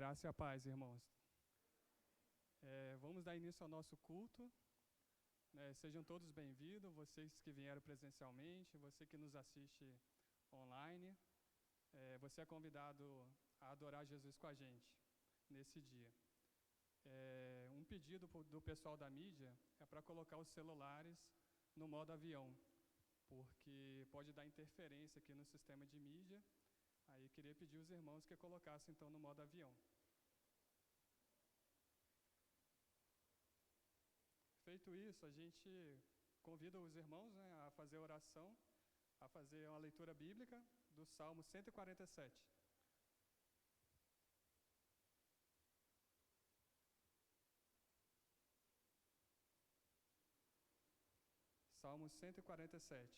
Graça e a paz, irmãos. Vamos dar início ao nosso culto. Sejam todos bem-vindos, vocês que vieram presencialmente, você que nos assiste online. Você é convidado a adorar Jesus com a gente nesse dia. Um pedido do pessoal da mídia é para colocar os celulares no modo avião, porque pode dar interferência aqui no sistema de mídia. Aí queria pedir os irmãos que colocassem então no modo avião. Feito isso, a gente convida os irmãos, a fazer oração, a fazer uma leitura bíblica do Salmo 147. Salmo 147.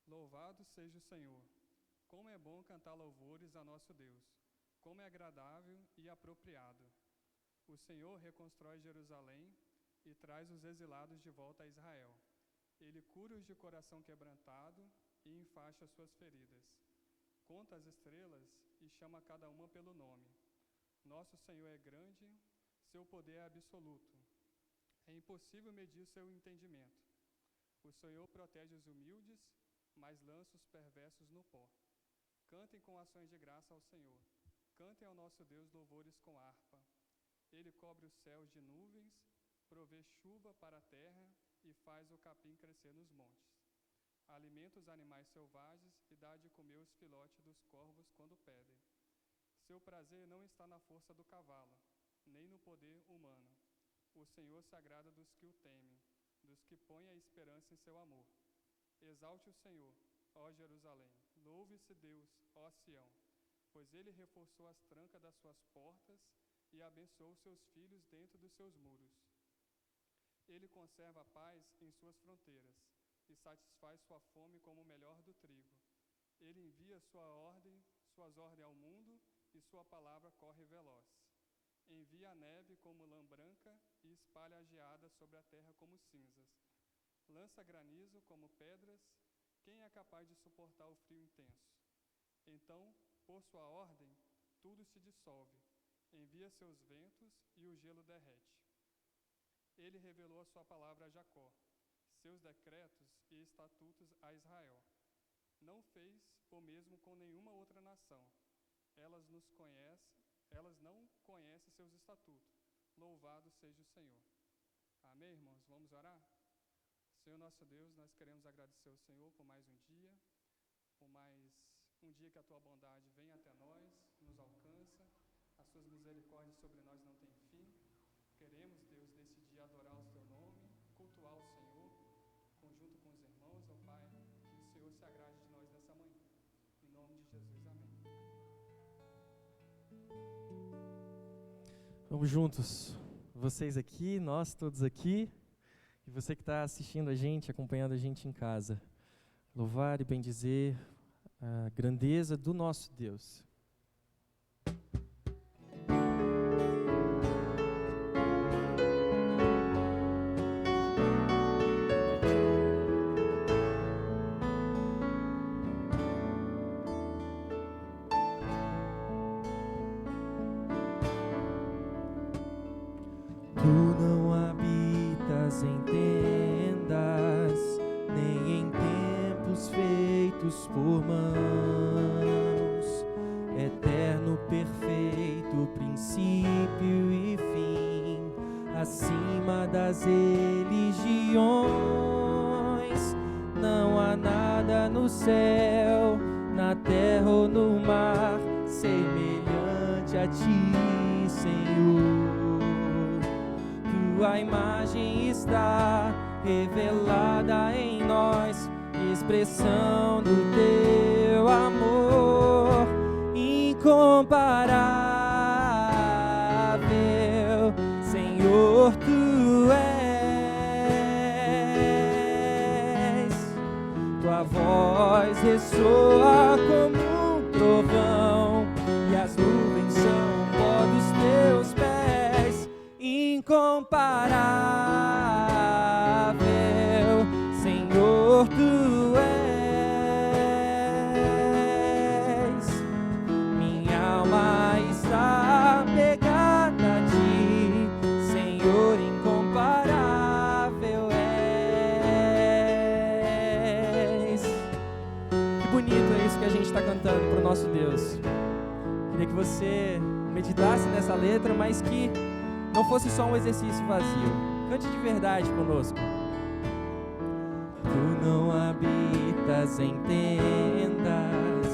Louvado seja o Senhor. Como é bom cantar louvores a nosso Deus. Como é agradável e apropriado. O Senhor reconstrói Jerusalém e traz os exilados de volta a Israel. Ele cura os de coração quebrantado e enfaixa suas feridas. Conta as estrelas e chama cada uma pelo nome. Nosso Senhor é grande, seu poder é absoluto. É impossível medir seu entendimento. O Senhor protege os humildes, mas lança os perversos no pó. Cantem com ações de graça ao Senhor. Cantem ao nosso Deus louvores com harpa. Ele cobre os céus de nuvens, provê chuva para a terra e faz o capim crescer nos montes. Alimenta os animais selvagens e dá de comer os filhotes dos corvos quando pedem. Seu prazer não está na força do cavalo, nem no poder humano. O Senhor se agrada dos que o temem, dos que põem a esperança em seu amor. Exalte o Senhor, ó Jerusalém, louve-se Deus, ó Sião, pois ele reforçou as trancas das suas portas e abençoou seus filhos dentro dos seus muros. Ele conserva a paz em suas fronteiras e satisfaz sua fome como o melhor do trigo. Ele envia suas ordens ao mundo e sua palavra corre veloz. Envia a neve como lã branca e espalha a geada sobre a terra como cinzas. Lança granizo como pedras, quem é capaz de suportar o frio intenso? Então, por sua ordem, tudo se dissolve, envia seus ventos e o gelo derrete. Ele revelou a sua palavra a Jacó, seus decretos e estatutos a Israel. Não fez o mesmo com nenhuma outra nação. Elas não conhecem seus estatutos. Louvado seja o Senhor. Amém, irmãos? Vamos orar? Senhor nosso Deus, nós queremos agradecer ao Senhor por mais um dia, por mais um dia que a Tua bondade vem até nós, nos alcança, as Suas misericórdias sobre nós não têm fim. Queremos, Deus, nesse dia adorar o Teu nome, cultuar o Senhor, conjunto com os irmãos, ó Pai, que o Senhor se agrade de nós nessa manhã. Em nome de Jesus, amém. Vamos juntos, vocês aqui, nós todos aqui. E você que está assistindo a gente, acompanhando a gente em casa, louvar e bendizer a grandeza do nosso Deus. Tu não habitas em tendas, nem em templos feitos por mãos. Eterno, perfeito, princípio e fim, acima das religiões. Não há nada no céu, na terra ou no mar, semelhante a ti, Senhor. Tua imagem está revelada em nós, expressão do teu amor incomparável, Senhor, tu és. Tua voz ressoa como um trovão e as nuvens são pó dos teus pés. incomparável, Senhor, tu és. Minha alma está apegada a ti, Senhor, incomparável és. Que bonito é isso que a gente está cantando para o nosso Deus. Queria que você meditasse nessa letra, mas que não fosse só um exercício vazio. Cante de verdade conosco. Tu não habitas em tendas,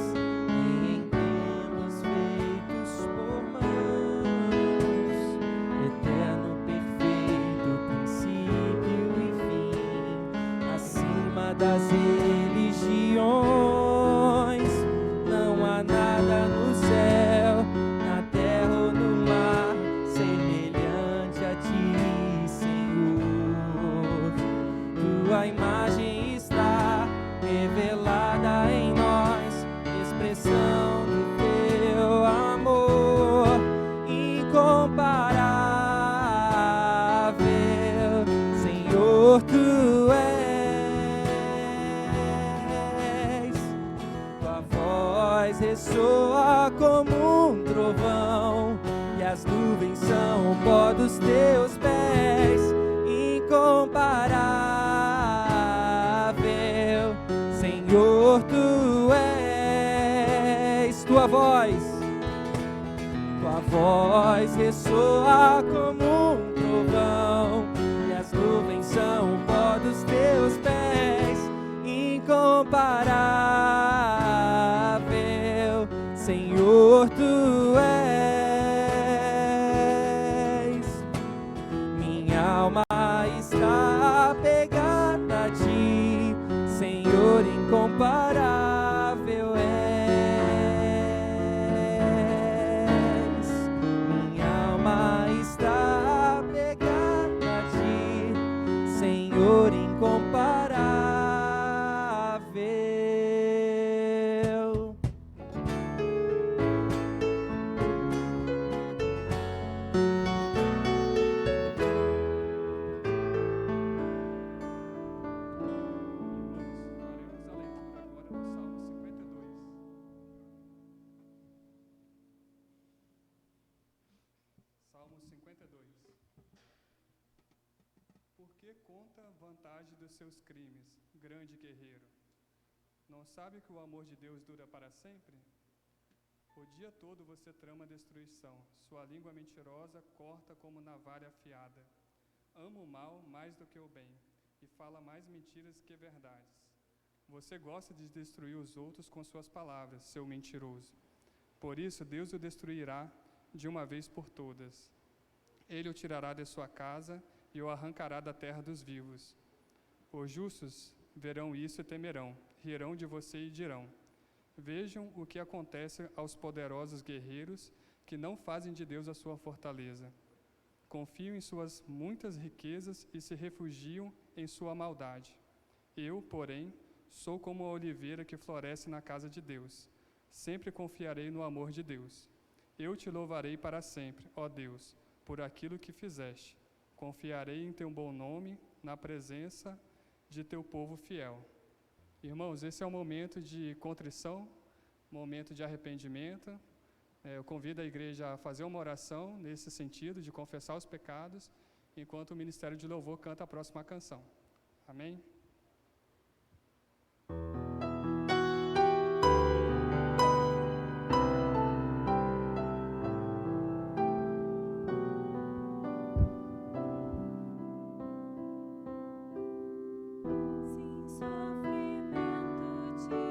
nem em templos feitos por mãos, eterno, perfeito, princípio e fim, acima das religiões. Não há nada no céu, na terra ou no mar, semelhante a ti, Senhor. Tua imagem está revelada em nós, expressão do teu amor incomparável, Senhor, tu és. Tua voz ressoa como um trovão, e as nuvens são o pó dos teus pés, incomparável, Senhor, tu és. Tua voz ressoa como um trovão, e as nuvens são o pó dos teus pés, incomparável, Senhor, tu és. Minha alma está apegada a ti, Senhor, incomparável és. Minha alma está apegada a ti, Senhor, incomparável. Salmo 52. Por que conta vantagem dos seus crimes, grande guerreiro? Não sabe que o amor de Deus dura para sempre? O dia todo você trama destruição, sua língua mentirosa corta como navalha afiada. Ama o mal mais do que o bem, e fala mais mentiras que verdades. Você gosta de destruir os outros com suas palavras, seu mentiroso. Por isso Deus o destruirá de uma vez por todas. Ele o tirará de sua casa e o arrancará da terra dos vivos. Os justos verão isso e temerão, rirão de você e dirão: vejam o que acontece aos poderosos guerreiros que não fazem de Deus a sua fortaleza. Confiam em suas muitas riquezas e se refugiam em sua maldade. Eu, porém, sou como a oliveira que floresce na casa de Deus. Sempre confiarei no amor de Deus. Eu te louvarei para sempre, ó Deus, por aquilo que fizeste. Confiarei em teu bom nome, na presença de teu povo fiel. Irmãos, esse é o momento de contrição, momento de arrependimento. Eu convido a igreja a fazer uma oração nesse sentido, de confessar os pecados, enquanto o Ministério de Louvor canta a próxima canção. Amém? Senhor,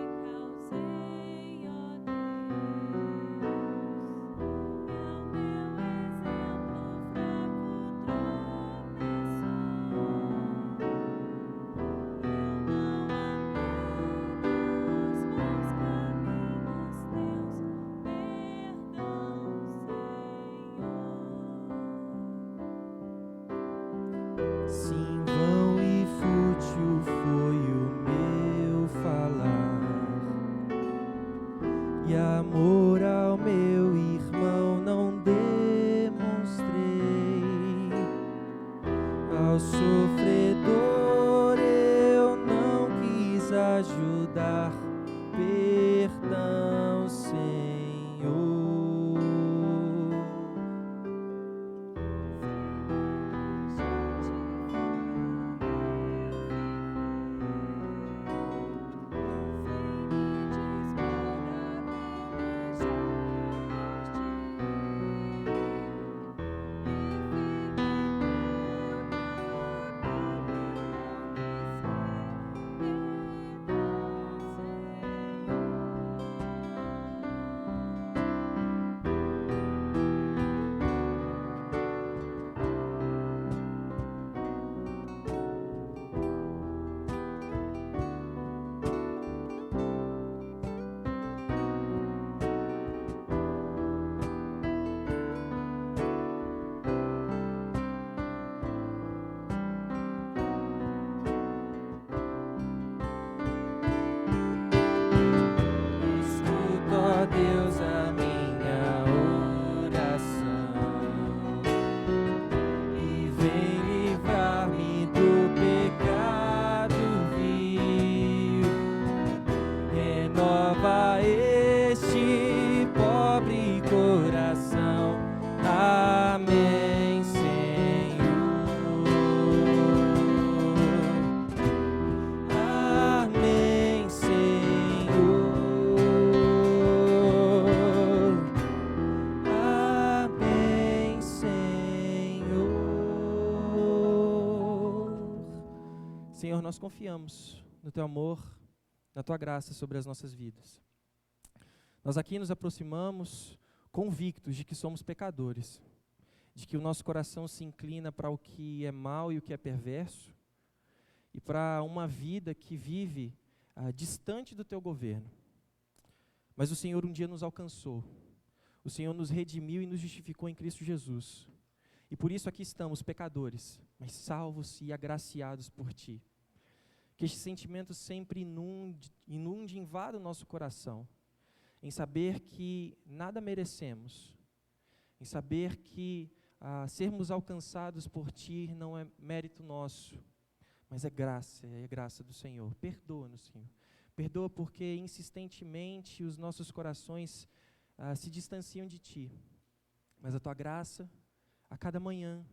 Senhor, nós confiamos no Teu amor, na Tua graça sobre as nossas vidas. Nós aqui nos aproximamos convictos de que somos pecadores, de que o nosso coração se inclina para o que é mal e o que é perverso, e para uma vida que vive distante do Teu governo. Mas o Senhor um dia nos alcançou, o Senhor nos redimiu e nos justificou em Cristo Jesus. E por isso aqui estamos, pecadores, mas salvos e agraciados por Ti. Que este sentimento sempre inunde, invada o nosso coração, em saber que nada merecemos, em saber que sermos alcançados por Ti não é mérito nosso, mas é graça do Senhor. Perdoa-nos, Senhor. Perdoa porque insistentemente os nossos corações se distanciam de Ti, mas a Tua graça, a cada manhã,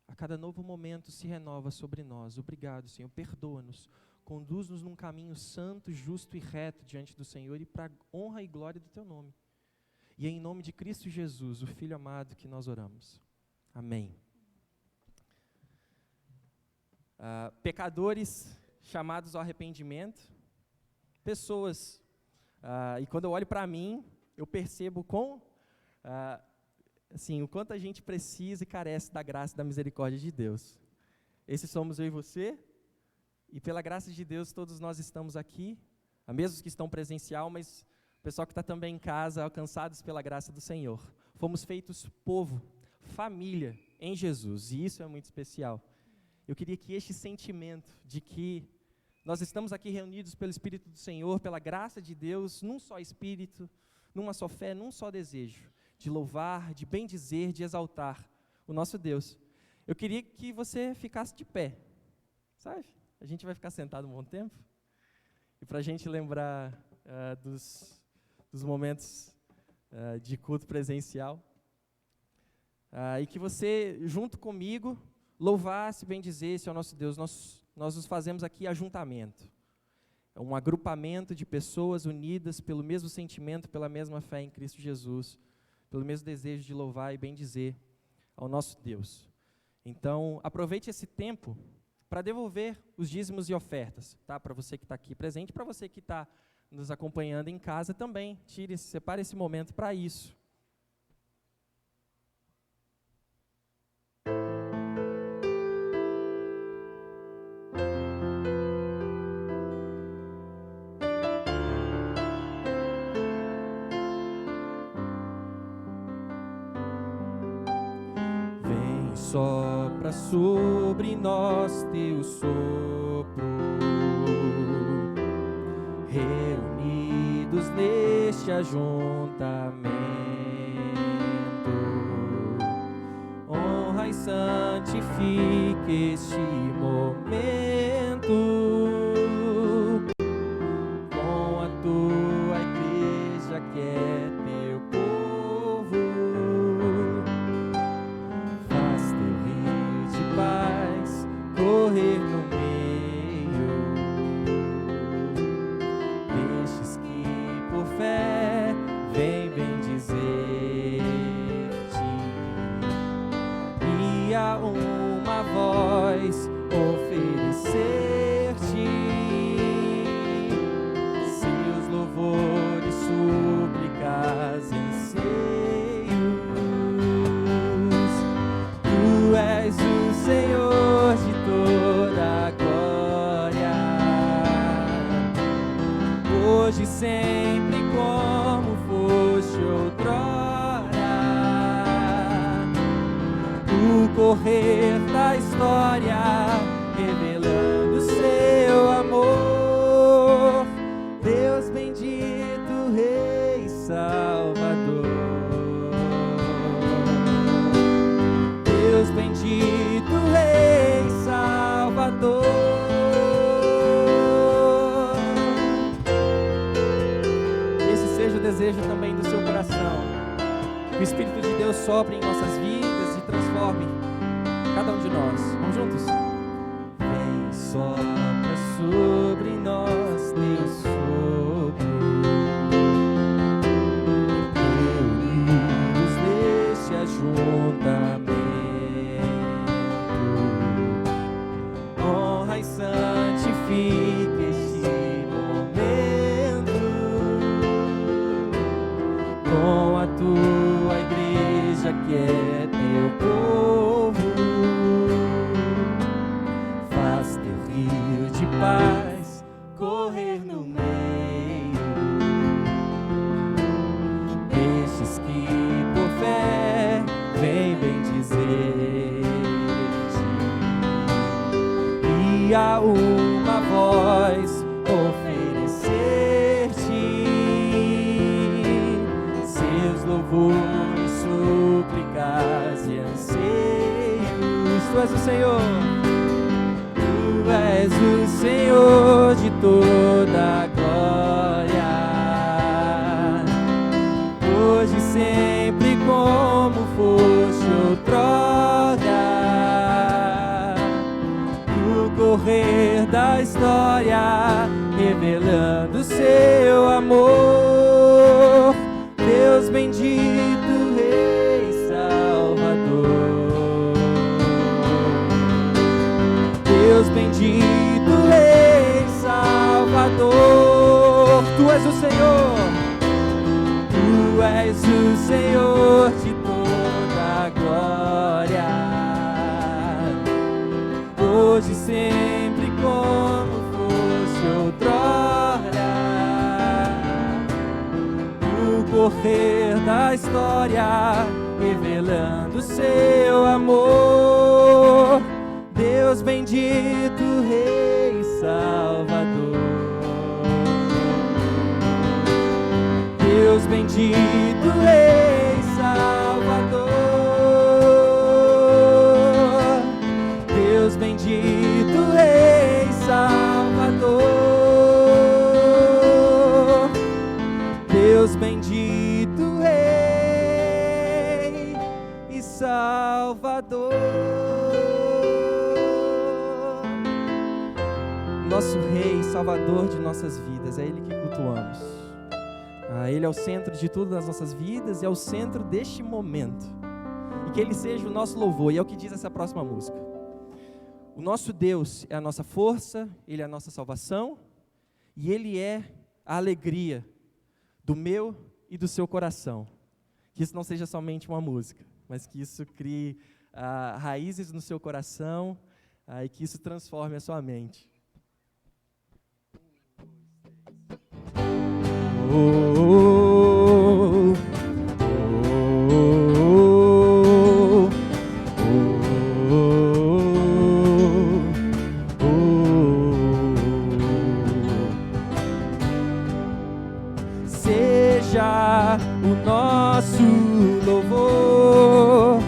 a cada novo momento se renova sobre nós. Obrigado, Senhor. Perdoa-nos. Conduz-nos num caminho santo, justo e reto diante do Senhor e para a honra e glória do Teu nome. E é em nome de Cristo Jesus, o Filho amado, que nós oramos. Amém. Pecadores chamados ao arrependimento, pessoas, e quando eu olho para mim, eu percebo o quanto a gente precisa e carece da graça e da misericórdia de Deus. Esses somos eu e você, e pela graça de Deus todos nós estamos aqui, mesmo os que estão presencial, mas o pessoal que está também em casa, alcançados pela graça do Senhor. Fomos feitos povo, família em Jesus, e isso é muito especial. Eu queria que este sentimento de que nós estamos aqui reunidos pelo Espírito do Senhor, pela graça de Deus, num só Espírito, numa só fé, num só desejo, de louvar, de bendizer, de exaltar o nosso Deus. Eu queria que você ficasse de pé, sabe? A gente vai ficar sentado um bom tempo, e para a gente lembrar dos momentos de culto presencial, e que você, junto comigo, louvasse, bendizesse ao nosso Deus. Nós nos fazemos aqui ajuntamento, é um agrupamento de pessoas unidas pelo mesmo sentimento, pela mesma fé em Cristo Jesus, pelo mesmo desejo de louvar e bendizer ao nosso Deus. Então, aproveite esse tempo para devolver os dízimos e ofertas, tá? Para você que está aqui presente, para você que está nos acompanhando em casa também, separe esse momento para isso. Sopra sobre nós teu sopro, reunidos neste ajuntamento, honra e santifique este momento, com a tua igreja que é teu povo. Correr no meio destes que por fé vem bendizer-te, e a uma voz oferecer-te seus louvores, súplicas e anseios. Tu és o Senhor de toda a glória, hoje e sempre como foste outrora. O correr da história revelando seu amor, Deus bendito, Rei Salvador. Deus bendito, Rei Salvador. Esse seja o desejo também do seu coração, que o Espírito de Deus sopre em nossas vidas e transforme cada um de nós. Vamos juntos? Vem, sopra sobre nós teu sopro, reunidos neste ajuntamento, honra e santificação glorifique este momento com a tua igreja que é teu povo. Faz teu rio de paz correr no meio destes que por fé vem bendizer-te, e a uma voz oferecer-te seus louvores, súplicas e anseios. Tu és o Senhor, tu és o Senhor de toda a glória, hoje e sempre como foste outrora. No correr da história, revelando seu amor, Deus bendito, Rei Salvador. Deus bendito, Rei Salvador. Tu és o Senhor, tu és o Senhor de toda a glória, hoje e sempre como fosse outrora. No correr da história, revelando seu amor, Deus bendito, Rei Salvador. Deus bendito, Rei Salvador. Deus bendito, Rei Salvador. Deus bendito, Rei e Salvador. Nosso Rei e Salvador de nossas vidas, é Ele que cultuamos. Ele é o centro de tudo nas nossas vidas, é o centro deste momento. E que Ele seja o nosso louvor, e é o que diz essa próxima música. O nosso Deus é a nossa força, Ele é a nossa salvação, e Ele é a alegria do meu e do seu coração. Que isso não seja somente uma música, mas que isso crie raízes no seu coração, e que isso transforme a sua mente. Oh, oh, oh, oh, seja o nosso louvor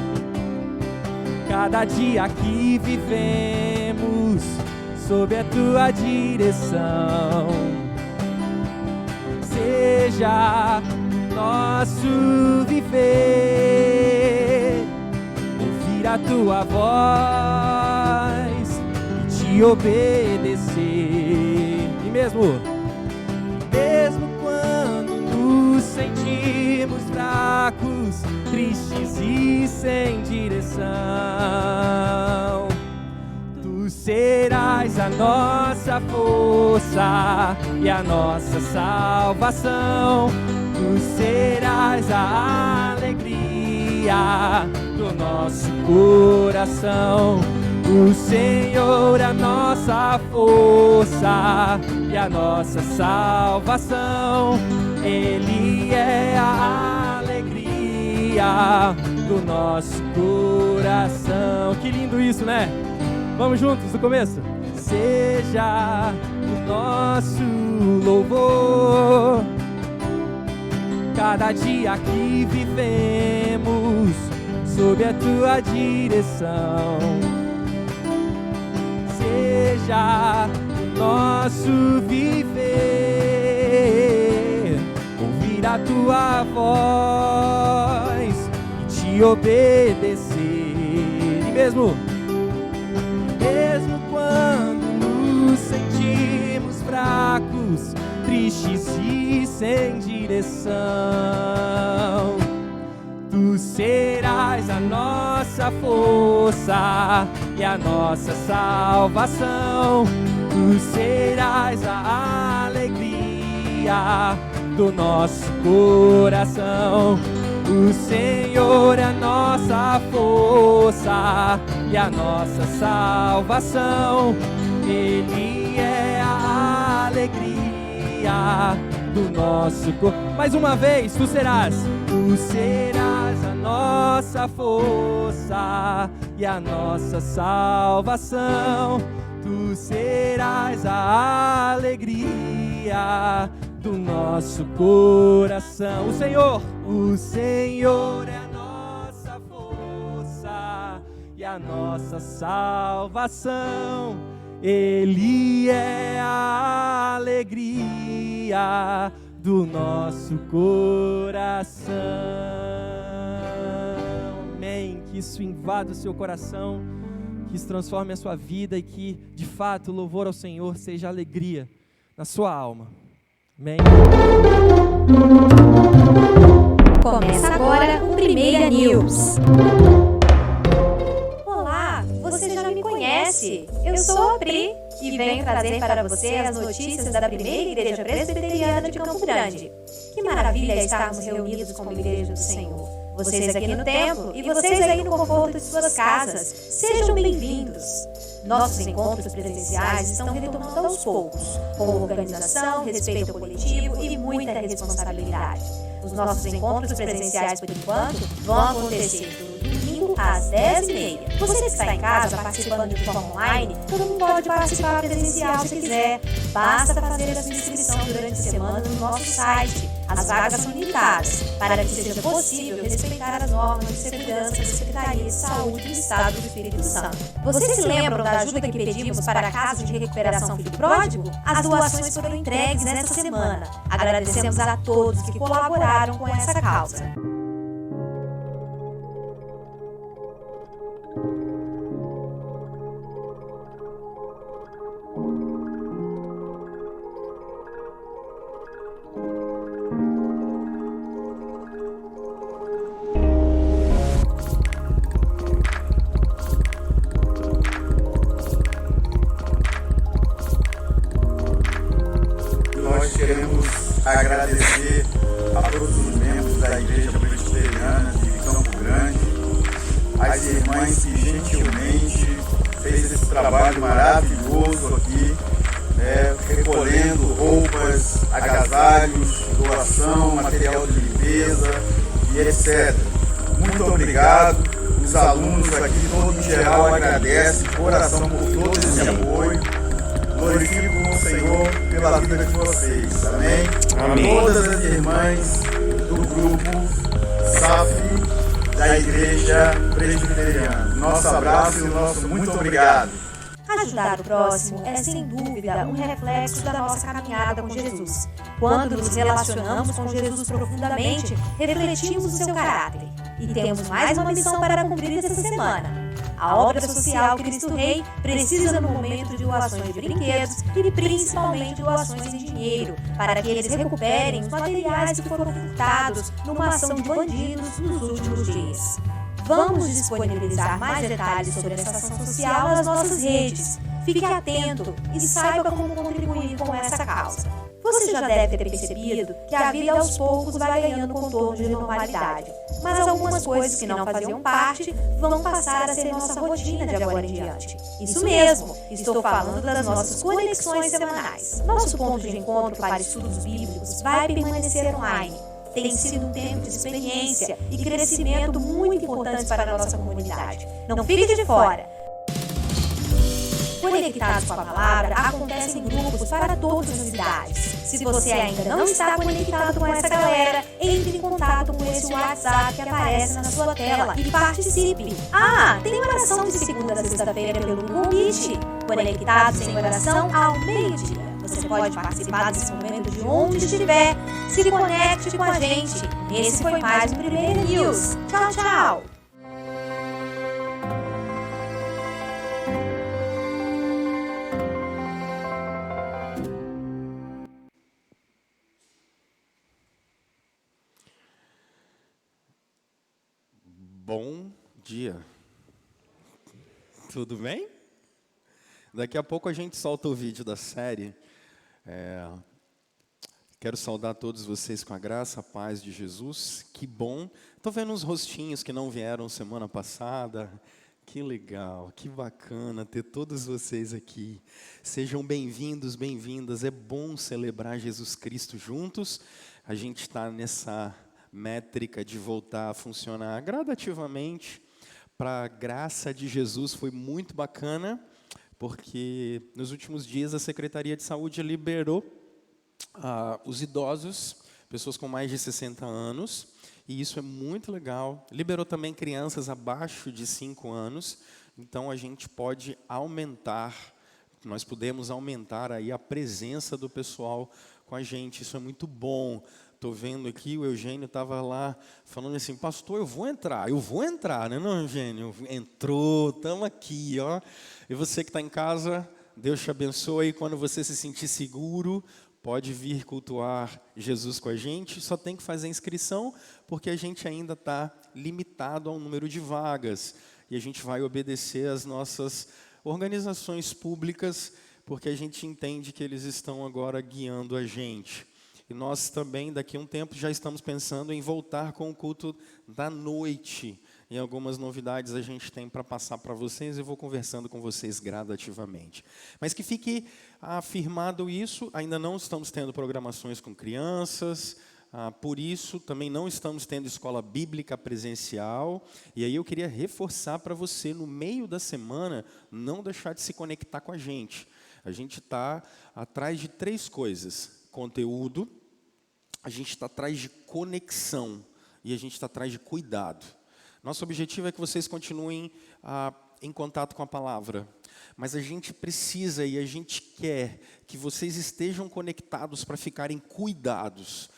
cada dia que vivemos sob a tua direção. Seja o nosso viver, ouvir a tua voz e te obedecer. E mesmo quando nos sentimos fracos, tristes e sem direção, Tu serás a nossa força e a nossa salvação. Tu serás a alegria do nosso coração. O Senhor é a nossa força e a nossa salvação. Ele é a alegria do nosso coração. Que lindo isso, né? Vamos juntos do começo? Seja o nosso louvor cada dia que vivemos sob a tua direção. Seja o nosso viver, ouvir a tua voz e te obedecer. E mesmo quando nos sentimos fracos, tristes e sem direção, Tu serás a nossa força e a nossa salvação. Tu Tu serás a alegria do nosso coração. O Senhor é a nossa força e a nossa salvação. Ele é a alegria do nosso coração. Mais uma vez, tu serás a nossa força e a nossa salvação. Tu serás a alegria do nosso coração. O Senhor é a nossa força e a nossa salvação. Ele é a alegria do nosso coração. Amém. Que isso invada o seu coração, que isso transforme a sua vida e que, de fato, o louvor ao Senhor seja alegria na sua alma. Amém. Começa agora o Primeira News. Olá, você já me conhece. Eu sou a Pri e venho trazer para você as notícias da primeira igreja presbiteriana de Campo Grande. Que maravilha estarmos reunidos como igreja do Senhor. Vocês aqui no templo e vocês aí no conforto de suas casas, sejam bem-vindos. Nossos encontros presenciais estão retomando aos poucos, com organização, respeito ao coletivo e muita responsabilidade. Os nossos encontros presenciais, por enquanto, vão acontecer do domingo às 10h30. Você que está em casa participando de forma online, também pode participar presencial se quiser. Basta fazer a sua inscrição durante a semana no nosso site. As vagas são limitadas, para que seja possível respeitar as normas de segurança da Secretaria de Saúde do Estado do Espírito Santo. Vocês se lembram da ajuda que pedimos para casos de recuperação filho pródigo? As doações foram entregues nesta semana. Agradecemos a todos que colaboraram com essa causa. Queremos agradecer a todos os membros da Igreja Presbiteriana de Campo Grande, as irmãs que gentilmente fez esse trabalho maravilhoso aqui, recolhendo roupas, agasalhos, doação, material de limpeza e etc. Muito obrigado. Os alunos aqui, todo em geral, agradecem de coração por todo esse apoio. Glorifico o Senhor pela vida de vocês, amém? Amém. Todas as irmãs do grupo SAF da Igreja Presbiteriana. Nosso abraço e o nosso muito obrigado. Ajudar o próximo é, sem dúvida, um reflexo da nossa caminhada com Jesus. Quando nos relacionamos com Jesus profundamente, refletimos o seu caráter. E temos mais uma missão para cumprir essa semana. A obra social Cristo Rei precisa no momento de doações de brinquedos e principalmente doações em dinheiro, para que eles recuperem os materiais que foram furtados numa ação de bandidos nos últimos dias. Vamos disponibilizar mais detalhes sobre essa ação social nas nossas redes. Fique atento e saiba como contribuir com essa causa. Você já deve ter percebido que a vida aos poucos vai ganhando contorno de normalidade, mas algumas coisas que não faziam parte vão passar a ser nossa rotina de agora em diante. Isso mesmo, estou falando das nossas conexões semanais. Nosso ponto de encontro para estudos bíblicos vai permanecer online. Tem sido um tempo de experiência e crescimento muito importante para a nossa comunidade. Não fique de fora! Conectados com a palavra acontecem grupos para todas as idades. Se você ainda não está conectado com essa galera, entre em contato com esse WhatsApp que aparece na sua tela e participe. Tem oração de segunda a sexta-feira pelo Google Meet. Conectados em oração ao meio-dia. Você pode participar desse momento de onde estiver. Se conecte com a gente. Esse foi mais um Primeira News. Tchau, tchau! Bom dia. Tudo bem? Daqui a pouco a gente solta o vídeo da série. Quero saudar todos vocês com a graça, a paz de Jesus. Que bom. Estou vendo uns rostinhos que não vieram semana passada. Que legal, que bacana ter todos vocês aqui. Sejam bem-vindos, bem-vindas. É bom celebrar Jesus Cristo juntos. A gente está nessa métrica de voltar a funcionar gradativamente. Para a graça de Jesus foi muito bacana, porque nos últimos dias a Secretaria de Saúde liberou os idosos, pessoas com mais de 60 anos, e isso é muito legal. Liberou também crianças abaixo de 5 anos, então a gente pode aumentar, nós podemos aumentar aí a presença do pessoal com a gente, isso é muito bom. Estou vendo aqui, o Eugênio estava lá falando assim, pastor, eu vou entrar, né não, Eugênio? Entrou, estamos aqui, ó. E você que está em casa, Deus te abençoe, quando você se sentir seguro, pode vir cultuar Jesus com a gente, só tem que fazer inscrição, porque a gente ainda está limitado ao número de vagas. E a gente vai obedecer às nossas organizações públicas, porque a gente entende que eles estão agora guiando a gente. E nós também, daqui a um tempo, já estamos pensando em voltar com o culto da noite. E algumas novidades a gente tem para passar para vocês, eu vou conversando com vocês gradativamente. Mas que fique afirmado isso, ainda não estamos tendo programações com crianças, por isso também não estamos tendo escola bíblica presencial. E aí eu queria reforçar para você, no meio da semana, não deixar de se conectar com a gente. A gente está atrás de 3 coisas: conteúdo, a gente está atrás de conexão e a gente está atrás de cuidado. Nosso objetivo é que vocês continuem em contato com a palavra, mas a gente precisa e a gente quer que vocês estejam conectados para ficarem cuidados.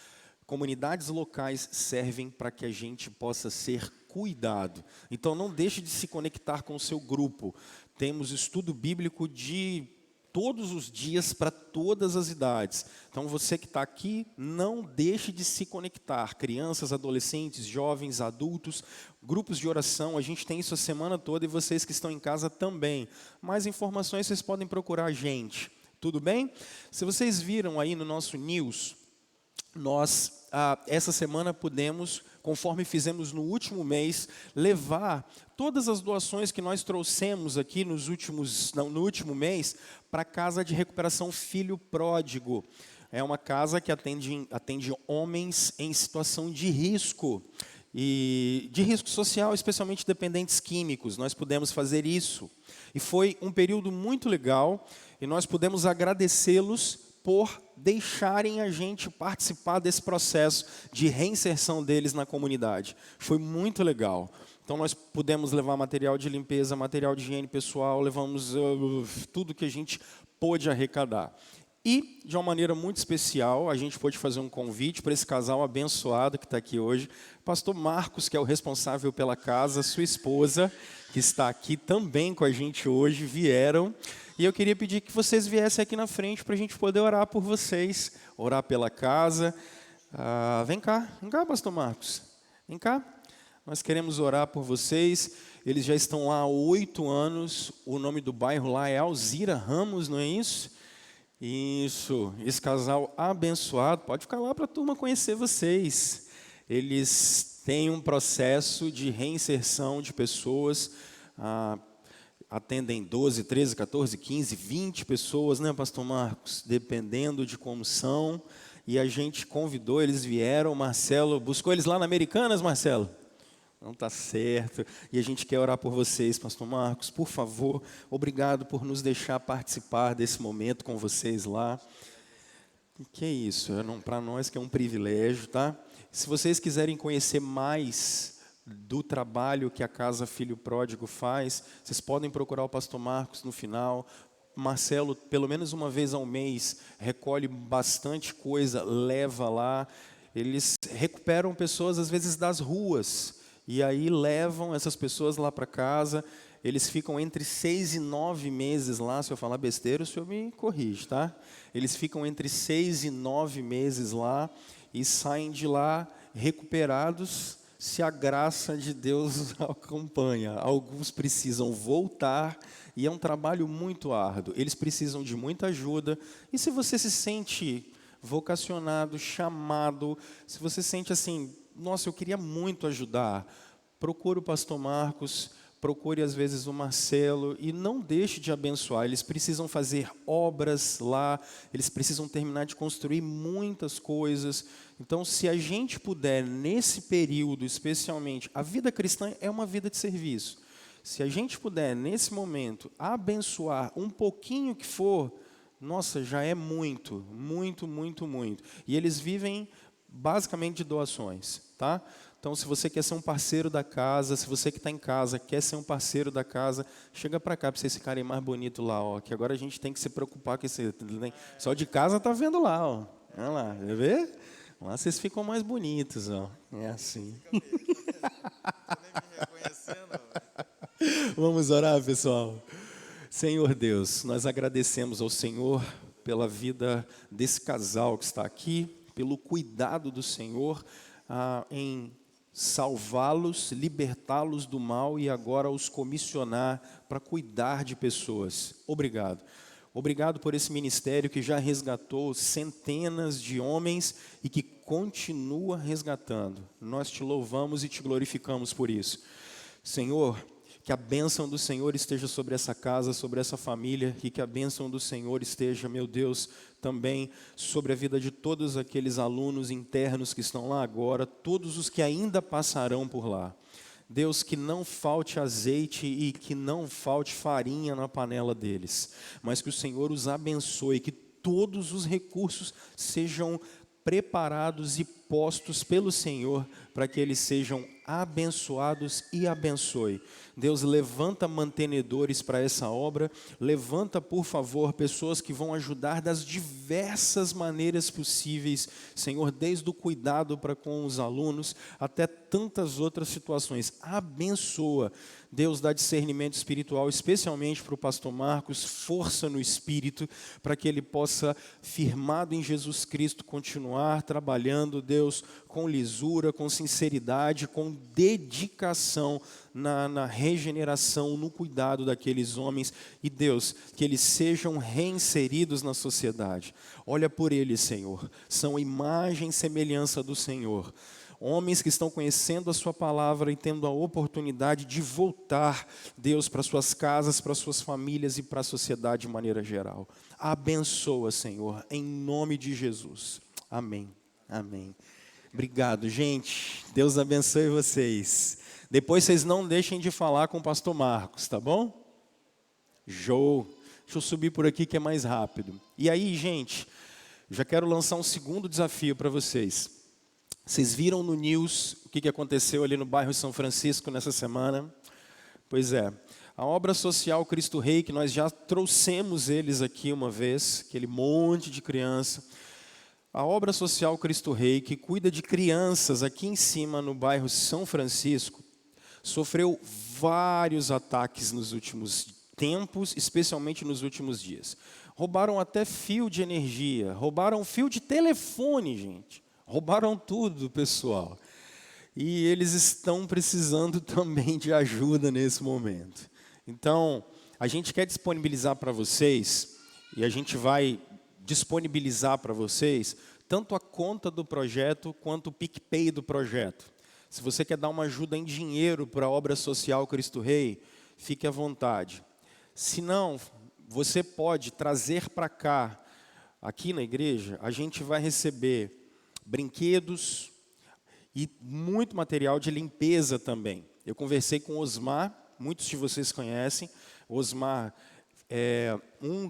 Comunidades locais servem para que a gente possa ser cuidado. Então não deixe de se conectar com o seu grupo. Temos estudo bíblico de todos os dias para todas as idades. Então você que está aqui, não deixe de se conectar. Crianças, adolescentes, jovens, adultos, grupos de oração, a gente tem isso a semana toda e vocês que estão em casa também. Mais informações vocês podem procurar a gente. Tudo bem? Se vocês viram aí no nosso news, nós essa semana pudemos, conforme fizemos no último mês, levar todas as doações que nós trouxemos aqui no último mês para a Casa de Recuperação Filho Pródigo. É uma casa que atende homens em situação de risco, e de risco social, especialmente dependentes químicos. Nós pudemos fazer isso. E foi um período muito legal, e nós pudemos agradecê-los por deixarem a gente participar desse processo de reinserção deles na comunidade. Foi muito legal. Então nós pudemos levar material de limpeza, material de higiene pessoal, levamos tudo que a gente pôde arrecadar. E, de uma maneira muito especial, a gente pôde fazer um convite para esse casal abençoado que está aqui hoje. Pastor Marcos, que é o responsável pela casa, sua esposa, que está aqui também com a gente hoje, vieram. E eu queria pedir que vocês viessem aqui na frente para a gente poder orar por vocês, orar pela casa. Vem cá, pastor Marcos. Vem cá. Nós queremos orar por vocês. Eles já estão lá há 8 anos. O nome do bairro lá é Alzira Ramos, não é isso? Isso. Esse casal abençoado. Pode ficar lá para a turma conhecer vocês. Eles têm um processo de reinserção de pessoas. Atendem 12, 13, 14, 15, 20 pessoas, né, pastor Marcos? Dependendo de como são. E a gente convidou, eles vieram, o Marcelo buscou eles lá na Americanas, Marcelo? Não está certo. E a gente quer orar por vocês, pastor Marcos, por favor. Obrigado por nos deixar participar desse momento com vocês lá. Que é isso? Para nós que é um privilégio, tá? Se vocês quiserem conhecer mais do trabalho que a Casa Filho Pródigo faz, vocês podem procurar o pastor Marcos no final. Marcelo, pelo menos uma vez ao mês, recolhe bastante coisa, leva lá. Eles recuperam pessoas, às vezes, das ruas, e aí levam essas pessoas lá para casa. Eles ficam entre 6 e 9 meses lá. Se eu falar besteira, o senhor me corrige, tá? Eles ficam entre 6 e 9 meses lá e saem de lá recuperados, se a graça de Deus acompanha. Alguns precisam voltar e é um trabalho muito árduo. Eles precisam de muita ajuda. E se você se sente vocacionado, chamado, se você sente assim, nossa, eu queria muito ajudar, procure o pastor Marcos, procure às vezes o Marcelo e não deixe de abençoar. Eles precisam fazer obras lá, eles precisam terminar de construir muitas coisas. Então, se a gente puder, nesse período especialmente, a vida cristã é uma vida de serviço. Se a gente puder, nesse momento, abençoar um pouquinho que for, nossa, já é muito, muito, muito, muito. E eles vivem basicamente de doações, tá? Então, se você quer ser um parceiro da casa, se você que está em casa quer ser um parceiro da casa, chega para cá para vocês ficarem mais bonitos lá, ó. Que agora a gente tem que se preocupar com esse... Só de casa tá vendo lá, ó. Olha lá, vê? Lá vocês ficam mais bonitos, ó. É assim. Vamos orar, pessoal. Senhor Deus, nós agradecemos ao Senhor pela vida desse casal que está aqui, pelo cuidado do Senhor em salvá-los, libertá-los do mal e agora os comissionar para cuidar de pessoas. Obrigado. Obrigado por esse ministério que já resgatou centenas de homens e que continua resgatando. Nós te louvamos e te glorificamos por isso. Senhor, que a bênção do Senhor esteja sobre essa casa, sobre essa família, e que a bênção do Senhor esteja, meu Deus, também sobre a vida de todos aqueles alunos internos que estão lá agora, todos os que ainda passarão por lá. Deus, que não falte azeite e que não falte farinha na panela deles, mas que o Senhor os abençoe, que todos os recursos sejam preparados e postos pelo Senhor para que eles sejam abençoados e abençoe. Deus, levanta mantenedores para essa obra, levanta, por favor, pessoas que vão ajudar das diversas maneiras possíveis, Senhor, desde o cuidado para com os alunos até tantas outras situações. Abençoa. Deus, dá discernimento espiritual, especialmente para o pastor Marcos, força no espírito, para que ele possa, firmado em Jesus Cristo, continuar trabalhando, Deus, com lisura, com sinceridade, com dedicação na regeneração, no cuidado daqueles homens. E Deus, que eles sejam reinseridos na sociedade. Olha por eles, Senhor, são imagem e semelhança do Senhor. Homens que estão conhecendo a sua palavra e tendo a oportunidade de voltar, Deus, para suas casas, para suas famílias e para a sociedade de maneira geral. Abençoa, Senhor, em nome de Jesus. Amém. Amém. Obrigado, gente. Deus abençoe vocês. Depois vocês não deixem de falar com o pastor Marcos, tá bom? Show. Deixa eu subir por aqui que é mais rápido. E aí, gente, já quero lançar um segundo desafio para vocês. Vocês viram no news o que aconteceu ali no bairro São Francisco nessa semana? Pois é, a obra social Cristo Rei, que nós já trouxemos eles aqui uma vez, aquele monte de criança. A obra social Cristo Rei, que cuida de crianças aqui em cima no bairro São Francisco, sofreu vários ataques nos últimos tempos, especialmente nos últimos dias. Roubaram até fio de energia, roubaram fio de telefone, gente. Roubaram tudo, pessoal. E eles estão precisando também de ajuda nesse momento. Então, a gente quer disponibilizar para vocês, e a gente vai disponibilizar para vocês, tanto a conta do projeto, quanto o PicPay do projeto. Se você quer dar uma ajuda em dinheiro para a obra social Cristo Rei, fique à vontade. Se não, você pode trazer para cá, aqui na igreja, a gente vai receber brinquedos e muito material de limpeza também. Eu conversei com o Osmar, muitos de vocês conhecem. O Osmar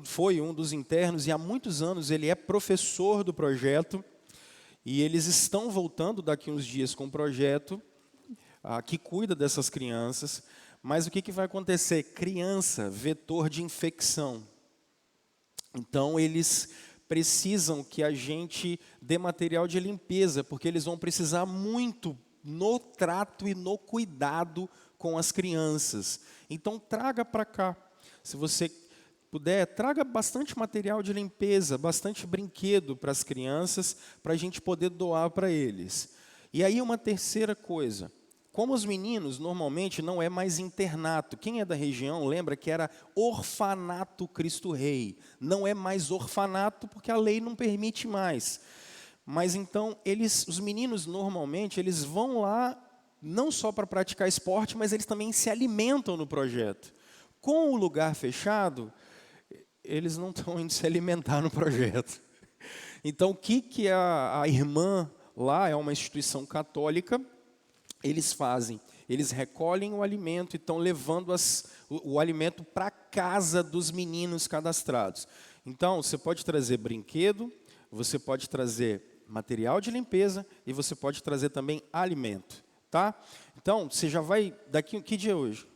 foi um dos internos e há muitos anos ele é professor do projeto e eles estão voltando daqui uns dias com um projeto que cuida dessas crianças. Mas o que vai acontecer? Criança, vetor de infecção. Então eles precisam que a gente dê material de limpeza, porque eles vão precisar muito no trato e no cuidado com as crianças. Então, traga para cá. Se você puder, traga bastante material de limpeza, bastante brinquedo para as crianças, para a gente poder doar para eles. E aí, uma terceira coisa. como os meninos, normalmente não é mais internato. Quem é da região lembra que era orfanato Cristo Rei. Não é mais orfanato porque a lei não permite mais. Mas então, os meninos normalmente, eles vão lá não só para praticar esporte, mas eles também se alimentam no projeto. Com o lugar fechado, eles não estão indo se alimentar no projeto. Então, o que a irmã lá, é uma instituição católica, eles fazem? Eles recolhem o alimento e estão levando o alimento para a casa dos meninos cadastrados. Então, você pode trazer brinquedo, você pode trazer material de limpeza e você pode trazer também alimento, tá? Então, você já vai, que dia é hoje?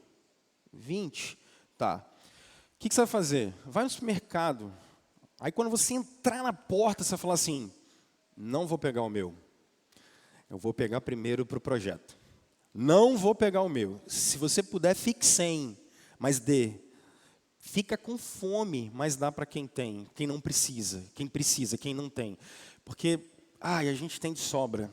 20? Tá. O que você vai fazer? Vai no supermercado. Aí quando você entrar na porta, você vai falar assim, não vou pegar o meu. Eu vou pegar primeiro para o projeto. Não vou pegar o meu. Se você puder, fique sem, mas dê. Fica com fome, mas dá para quem tem, quem não precisa, quem não tem. Porque, a gente tem de sobra.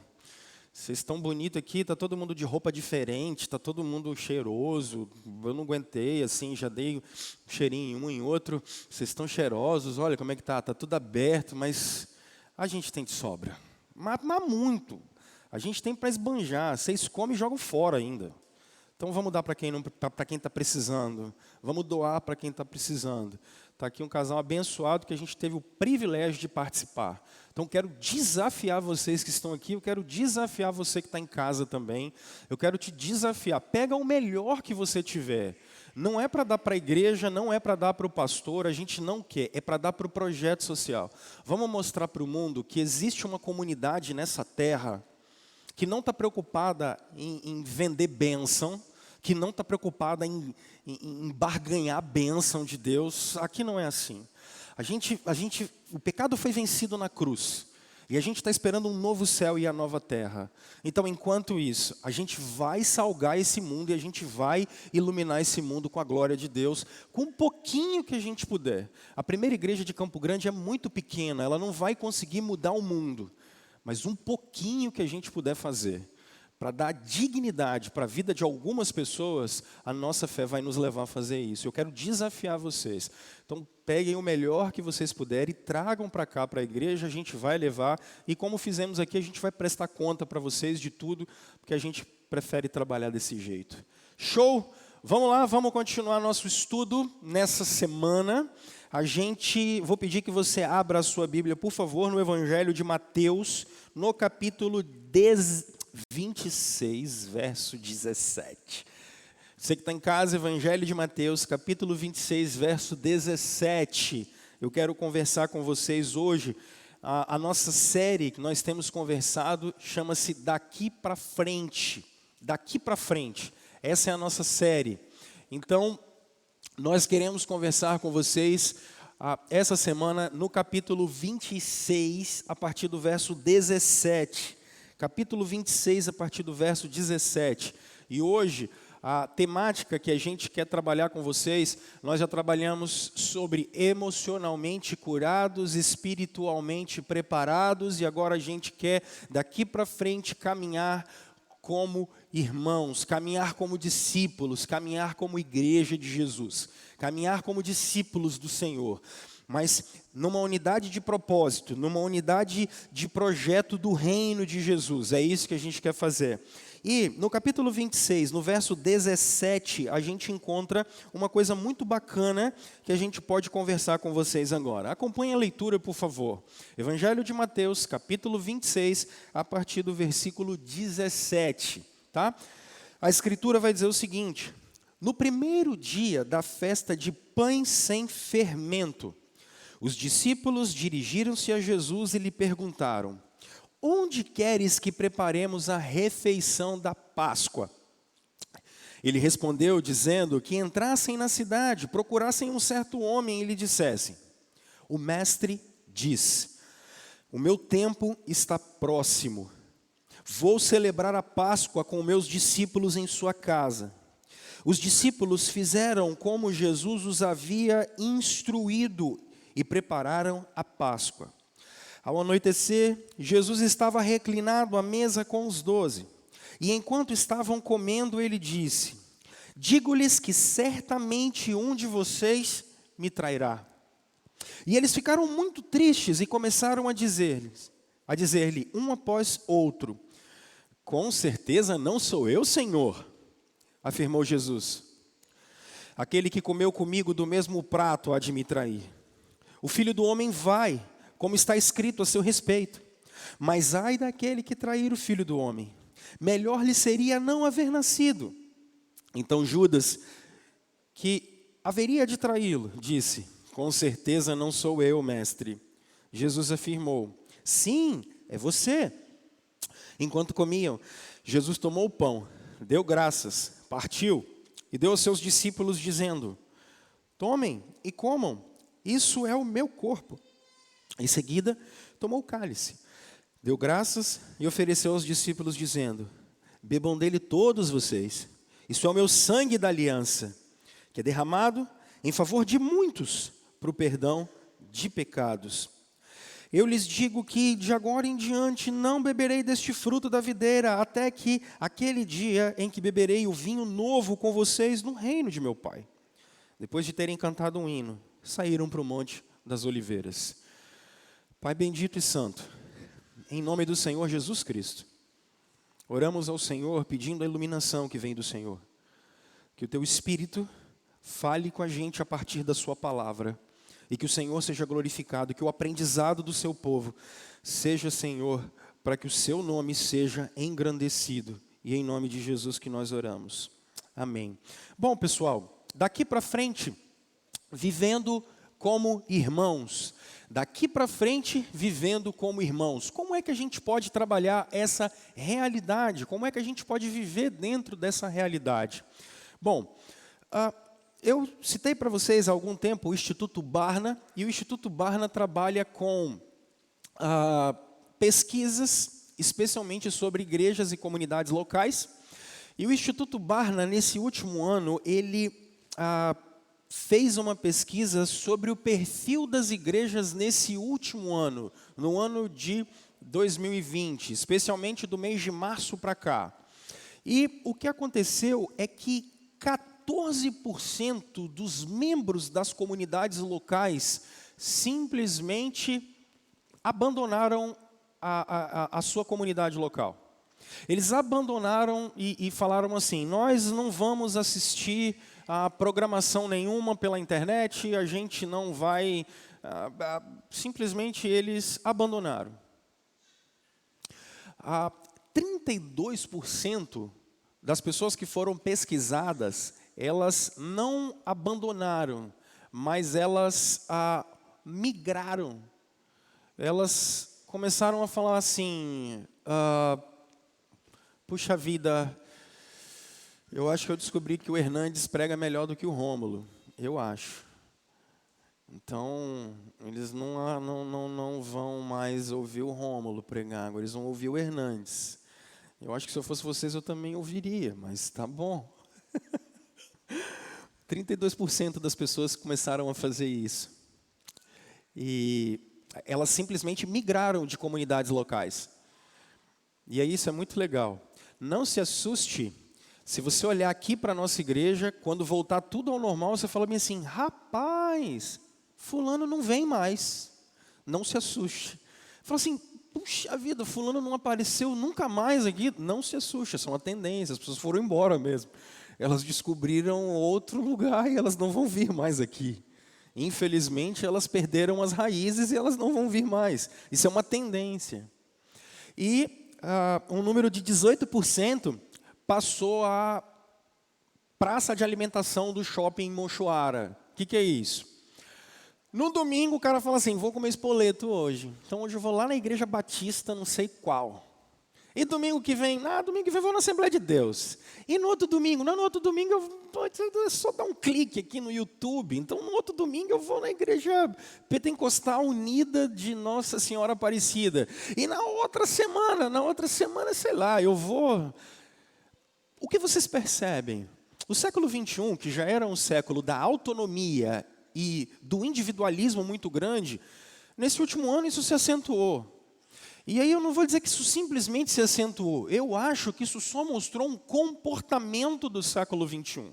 Vocês estão bonitos aqui, está todo mundo de roupa diferente, está todo mundo cheiroso. Eu não aguentei, assim, já dei um cheirinho em um em outro. Vocês estão cheirosos, olha como é que está tudo aberto, mas a gente tem de sobra. Mas muito. A gente tem para esbanjar, vocês comem e jogam fora ainda. Então vamos dar para quem está precisando, vamos doar para quem está precisando. Está aqui um casal abençoado que a gente teve o privilégio de participar. Então quero desafiar vocês que estão aqui, eu quero desafiar você que está em casa também. Eu quero te desafiar, pega o melhor que você tiver. Não é para dar para a igreja, não é para dar para o pastor, a gente não quer, é para dar para o projeto social. Vamos mostrar para o mundo que existe uma comunidade nessa terra que não está preocupada em vender bênção, que não está preocupada em barganhar a bênção de Deus. Aqui não é assim. O pecado foi vencido na cruz. E a gente está esperando um novo céu e a nova terra. Então, enquanto isso, a gente vai salgar esse mundo e a gente vai iluminar esse mundo com a glória de Deus, com um pouquinho que a gente puder. A primeira igreja de Campo Grande é muito pequena, ela não vai conseguir mudar o mundo. Mas um pouquinho que a gente puder fazer, para dar dignidade para a vida de algumas pessoas, a nossa fé vai nos levar a fazer isso. Eu quero desafiar vocês. Então, peguem o melhor que vocês puderem e tragam para cá, para a igreja, a gente vai levar. E como fizemos aqui, a gente vai prestar conta para vocês de tudo, porque a gente prefere trabalhar desse jeito. Show? Vamos lá, vamos continuar nosso estudo nessa semana. Vou pedir que você abra a sua Bíblia, por favor, no Evangelho de Mateus, no capítulo 26, verso 17. Você que está em casa, Evangelho de Mateus, capítulo 26, verso 17. Eu quero conversar com vocês hoje. A nossa série que nós temos conversado chama-se Daqui para Frente. Daqui para Frente. Essa é a nossa série. Então, nós queremos conversar com vocês essa semana no capítulo 26, a partir do verso 17. Capítulo 26, a partir do verso 17. E hoje, a temática que a gente quer trabalhar com vocês, nós já trabalhamos sobre emocionalmente curados, espiritualmente preparados, e agora a gente quer, daqui para frente, caminhar como irmãos, caminhar como discípulos, caminhar como igreja de Jesus, caminhar como discípulos do Senhor, mas numa unidade de propósito, numa unidade de projeto do reino de Jesus. É isso que a gente quer fazer. E no capítulo 26, no verso 17, a gente encontra uma coisa muito bacana que a gente pode conversar com vocês agora. Acompanhe a leitura, por favor. Evangelho de Mateus, capítulo 26, a partir do versículo 17. Tá? A Escritura vai dizer o seguinte: no primeiro dia da festa de pães sem fermento, os discípulos dirigiram-se a Jesus e lhe perguntaram: onde queres que preparemos a refeição da Páscoa? Ele respondeu, dizendo que entrassem na cidade, procurassem um certo homem e lhe dissessem: o mestre diz, o meu tempo está próximo. Vou celebrar a Páscoa com meus discípulos em sua casa. Os discípulos fizeram como Jesus os havia instruído e prepararam a Páscoa. Ao anoitecer, Jesus estava reclinado à mesa com os 12. E enquanto estavam comendo, ele disse: digo-lhes que certamente um de vocês me trairá. E eles ficaram muito tristes e começaram a dizer-lhe um após outro: com certeza não sou eu, Senhor, afirmou Jesus. Aquele que comeu comigo do mesmo prato há de me trair. O Filho do Homem vai, como está escrito a seu respeito. Mas ai daquele que trair o Filho do Homem. Melhor lhe seria não haver nascido. Então Judas, que haveria de traí-lo, disse: com certeza não sou eu, mestre. Jesus afirmou: sim, é você. Enquanto comiam, Jesus tomou o pão, deu graças, partiu e deu aos seus discípulos, dizendo: tomem e comam, isso é o meu corpo. Em seguida, tomou o cálice, deu graças e ofereceu aos discípulos, dizendo: bebam dele todos vocês, isso é o meu sangue da aliança, que é derramado em favor de muitos, para o perdão de pecados. Eu lhes digo que de agora em diante não beberei deste fruto da videira, até que aquele dia em que beberei o vinho novo com vocês no reino de meu Pai. Depois de terem cantado um hino, saíram para o Monte das Oliveiras. Pai bendito e santo, em nome do Senhor Jesus Cristo, oramos ao Senhor pedindo a iluminação que vem do Senhor. Que o Teu Espírito fale com a gente a partir da Sua palavra. E que o Senhor seja glorificado, que o aprendizado do seu povo seja, Senhor, para que o seu nome seja engrandecido. E é em nome de Jesus que nós oramos. Amém. Bom, pessoal, daqui para frente, vivendo como irmãos. Daqui para frente, vivendo como irmãos. Como é que a gente pode trabalhar essa realidade? Como é que a gente pode viver dentro dessa realidade? Bom, eu citei para vocês há algum tempo o Instituto Barna, e o Instituto Barna trabalha com pesquisas, especialmente sobre igrejas e comunidades locais. E o Instituto Barna, nesse último ano, ele fez uma pesquisa sobre o perfil das igrejas nesse último ano, no ano de 2020, especialmente do mês de março para cá. E o que aconteceu é que 14% dos membros das comunidades locais simplesmente abandonaram a sua comunidade local. Eles abandonaram e falaram assim: nós não vamos assistir a programação nenhuma pela internet, a gente não vai... simplesmente eles abandonaram. 32% das pessoas que foram pesquisadas, elas não abandonaram, mas elas migraram. Elas começaram a falar assim: puxa vida, eu acho que eu descobri que o Hernandes prega melhor do que o Rômulo, eu acho. Então, eles não vão mais ouvir o Rômulo pregar, agora eles vão ouvir o Hernandes. Eu acho que se eu fosse vocês eu também ouviria, mas tá bom. 32% das pessoas começaram a fazer isso. E elas simplesmente migraram de comunidades locais. E aí isso é muito legal. Não se assuste, se você olhar aqui para a nossa igreja, quando voltar tudo ao normal, você fala bem assim: rapaz, fulano não vem mais. Não se assuste. Fala assim: puxa vida, fulano não apareceu nunca mais aqui. Não se assuste, é só uma tendência, as pessoas foram embora mesmo. Elas descobriram outro lugar e elas não vão vir mais aqui. Infelizmente, elas perderam as raízes e elas não vão vir mais. Isso é uma tendência. E um número de 18% passou a praça de alimentação do shopping em Mochoara. O que é isso? No domingo o cara fala assim: vou comer espoleto hoje. Então hoje eu vou lá na igreja batista, não sei qual. E domingo que vem eu vou na Assembleia de Deus. E no outro domingo, eu só dar um clique aqui no YouTube. Então no outro domingo eu vou na igreja Pentecostal Unida de Nossa Senhora Aparecida. E na outra semana, sei lá, eu vou... O que vocês percebem? O século XXI, que já era um século da autonomia e do individualismo muito grande, nesse último ano isso se acentuou. E aí eu não vou dizer que isso simplesmente se acentuou. Eu acho que isso só mostrou um comportamento do século XXI.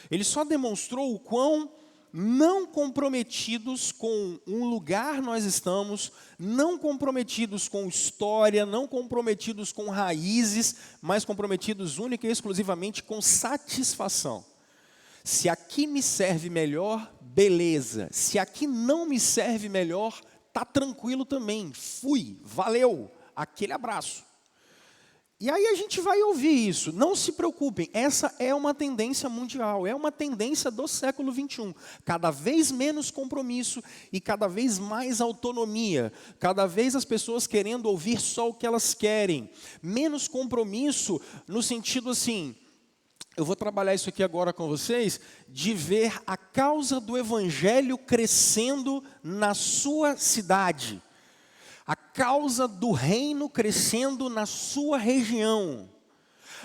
Ele só demonstrou o quão não comprometidos com um lugar nós estamos, não comprometidos com história, não comprometidos com raízes, mas comprometidos única e exclusivamente com satisfação. Se aqui me serve melhor, beleza. Se aqui não me serve melhor, tá tranquilo também. Fui, valeu, aquele abraço. E aí a gente vai ouvir isso. Não se preocupem, essa é uma tendência mundial, é uma tendência do século XXI. Cada vez menos compromisso e cada vez mais autonomia. Cada vez as pessoas querendo ouvir só o que elas querem. Menos compromisso no sentido assim, eu vou trabalhar isso aqui agora com vocês, de ver a causa do evangelho crescendo na sua cidade. A causa do reino crescendo na sua região.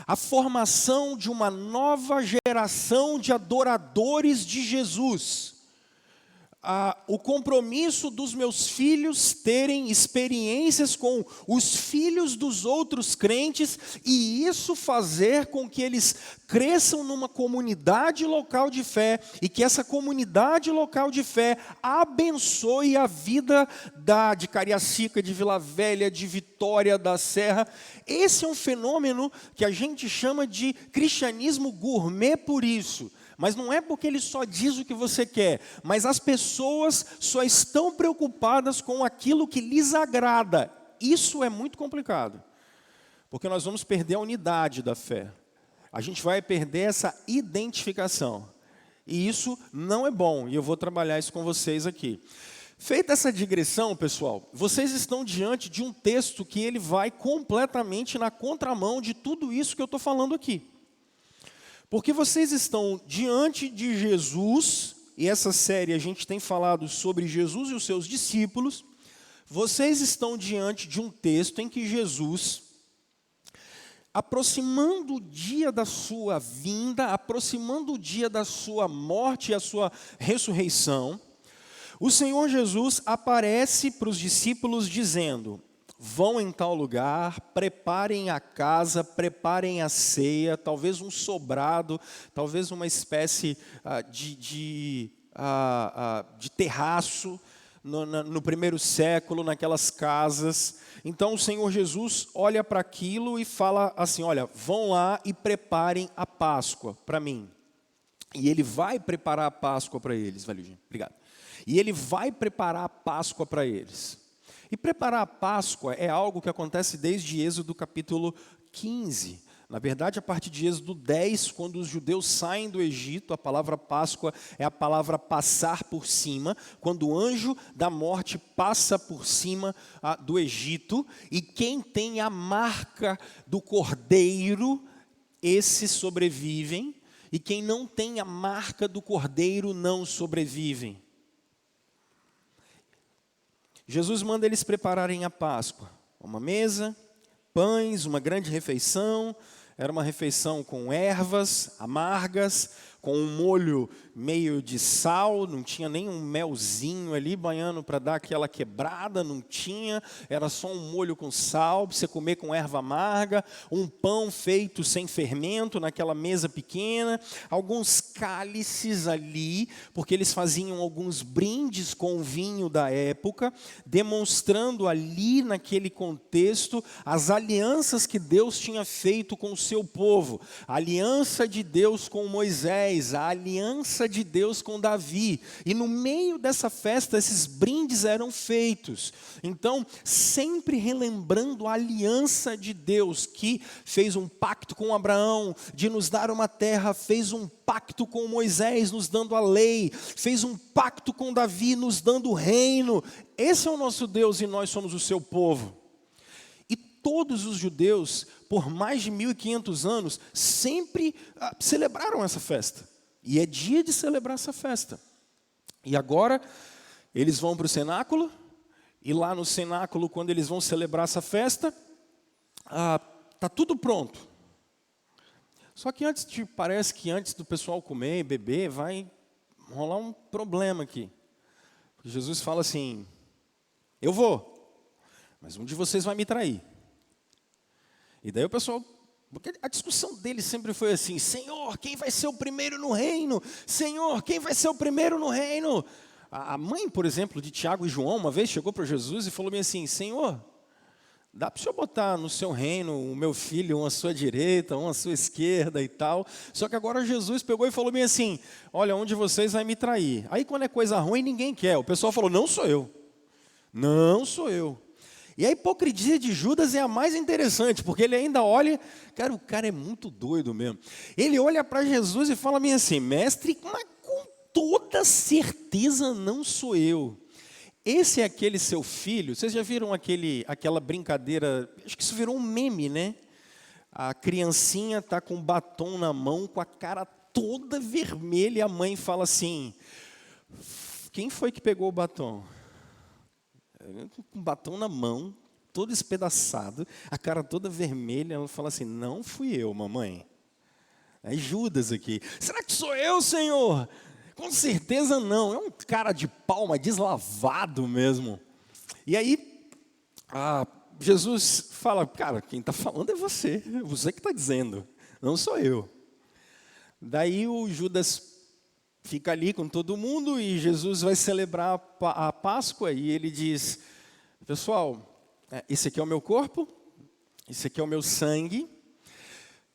A formação de uma nova geração de adoradores de Jesus. O compromisso dos meus filhos terem experiências com os filhos dos outros crentes e isso fazer com que eles cresçam numa comunidade local de fé e que essa comunidade local de fé abençoe a vida de Cariacica, de Vila Velha, de Vitória da Serra. Esse é um fenômeno que a gente chama de cristianismo gourmet por isso. Mas não é porque ele só diz o que você quer, mas as pessoas só estão preocupadas com aquilo que lhes agrada. Isso é muito complicado, porque nós vamos perder a unidade da fé. A gente vai perder essa identificação. E isso não é bom, e eu vou trabalhar isso com vocês aqui. Feita essa digressão, pessoal, vocês estão diante de um texto que ele vai completamente na contramão de tudo isso que eu estou falando aqui. Porque vocês estão diante de Jesus, e essa série a gente tem falado sobre Jesus e os seus discípulos, vocês estão diante de um texto em que Jesus, aproximando o dia da sua vinda, aproximando o dia da sua morte e a sua ressurreição, o Senhor Jesus aparece para os discípulos dizendo: vão em tal lugar, preparem a casa, preparem a ceia, talvez um sobrado, talvez uma espécie de terraço no primeiro século, naquelas casas. Então o Senhor Jesus olha para aquilo e fala assim: olha, vão lá e preparem a Páscoa para mim. E ele vai preparar a Páscoa para eles, valeu, gente, obrigado. E ele vai preparar a Páscoa para eles. E preparar a Páscoa é algo que acontece desde Êxodo capítulo 15. Na verdade, a partir de Êxodo 10, quando os judeus saem do Egito, a palavra Páscoa é a palavra passar por cima, quando o anjo da morte passa por cima do Egito, e quem tem a marca do cordeiro, esses sobrevivem, e quem não tem a marca do cordeiro não sobrevivem. Jesus manda eles prepararem a Páscoa. Uma mesa, pães, uma grande refeição. Era uma refeição com ervas amargas, com um molho meio de sal, não tinha nem um melzinho ali banhando para dar aquela quebrada, não tinha, era só um molho com sal, para você comer com erva amarga, um pão feito sem fermento naquela mesa pequena, alguns cálices ali, porque eles faziam alguns brindes com o vinho da época, demonstrando ali naquele contexto as alianças que Deus tinha feito com o seu povo, a aliança de Deus com Moisés, a aliança de Deus com Davi, e no meio dessa festa esses brindes eram feitos. Então, sempre relembrando a aliança de Deus, que fez um pacto com Abraão de nos dar uma terra, fez um pacto com Moisés nos dando a lei, fez um pacto com Davi nos dando o reino. Esse é o nosso Deus e nós somos o seu povo. E todos os judeus, por mais de 1500 anos, sempre celebraram essa festa. E é dia de celebrar essa festa. E agora, eles vão para o cenáculo, e lá no cenáculo, quando eles vão celebrar essa festa, está tudo pronto. Só que parece que antes do pessoal comer e beber, vai rolar um problema aqui. Jesus fala assim: eu vou, mas um de vocês vai me trair. E daí o pessoal, porque a discussão dele sempre foi assim: Senhor, quem vai ser o primeiro no reino? Senhor, quem vai ser o primeiro no reino? A mãe, por exemplo, de Tiago e João, uma vez chegou para Jesus e falou bem assim: Senhor, dá para o senhor botar no seu reino o meu filho, um à sua direita, um à sua esquerda e tal. Só que agora Jesus pegou e falou bem assim: olha, um de vocês vai me trair. Aí quando é coisa ruim, ninguém quer. O pessoal falou: não sou eu. Não sou eu. E a hipocrisia de Judas é a mais interessante, porque ele ainda olha, cara, o cara é muito doido mesmo. Ele olha para Jesus e fala bem assim: mestre, mas com toda certeza não sou eu. Esse é aquele seu filho, vocês já viram aquela brincadeira, acho que isso virou um meme, né? A criancinha está com batom na mão, com a cara toda vermelha, e a mãe fala assim: quem foi que pegou o batom? Com o batom na mão, todo espedaçado, a cara toda vermelha, ela fala assim: não fui eu, mamãe. É Judas aqui. Será que sou eu, Senhor? Com certeza não, é um cara de palma, deslavado mesmo. E aí, Jesus fala: cara, quem está falando é você que está dizendo, não sou eu. Daí o Judas fica ali com todo mundo e Jesus vai celebrar a Páscoa e ele diz: pessoal, esse aqui é o meu corpo, esse aqui é o meu sangue.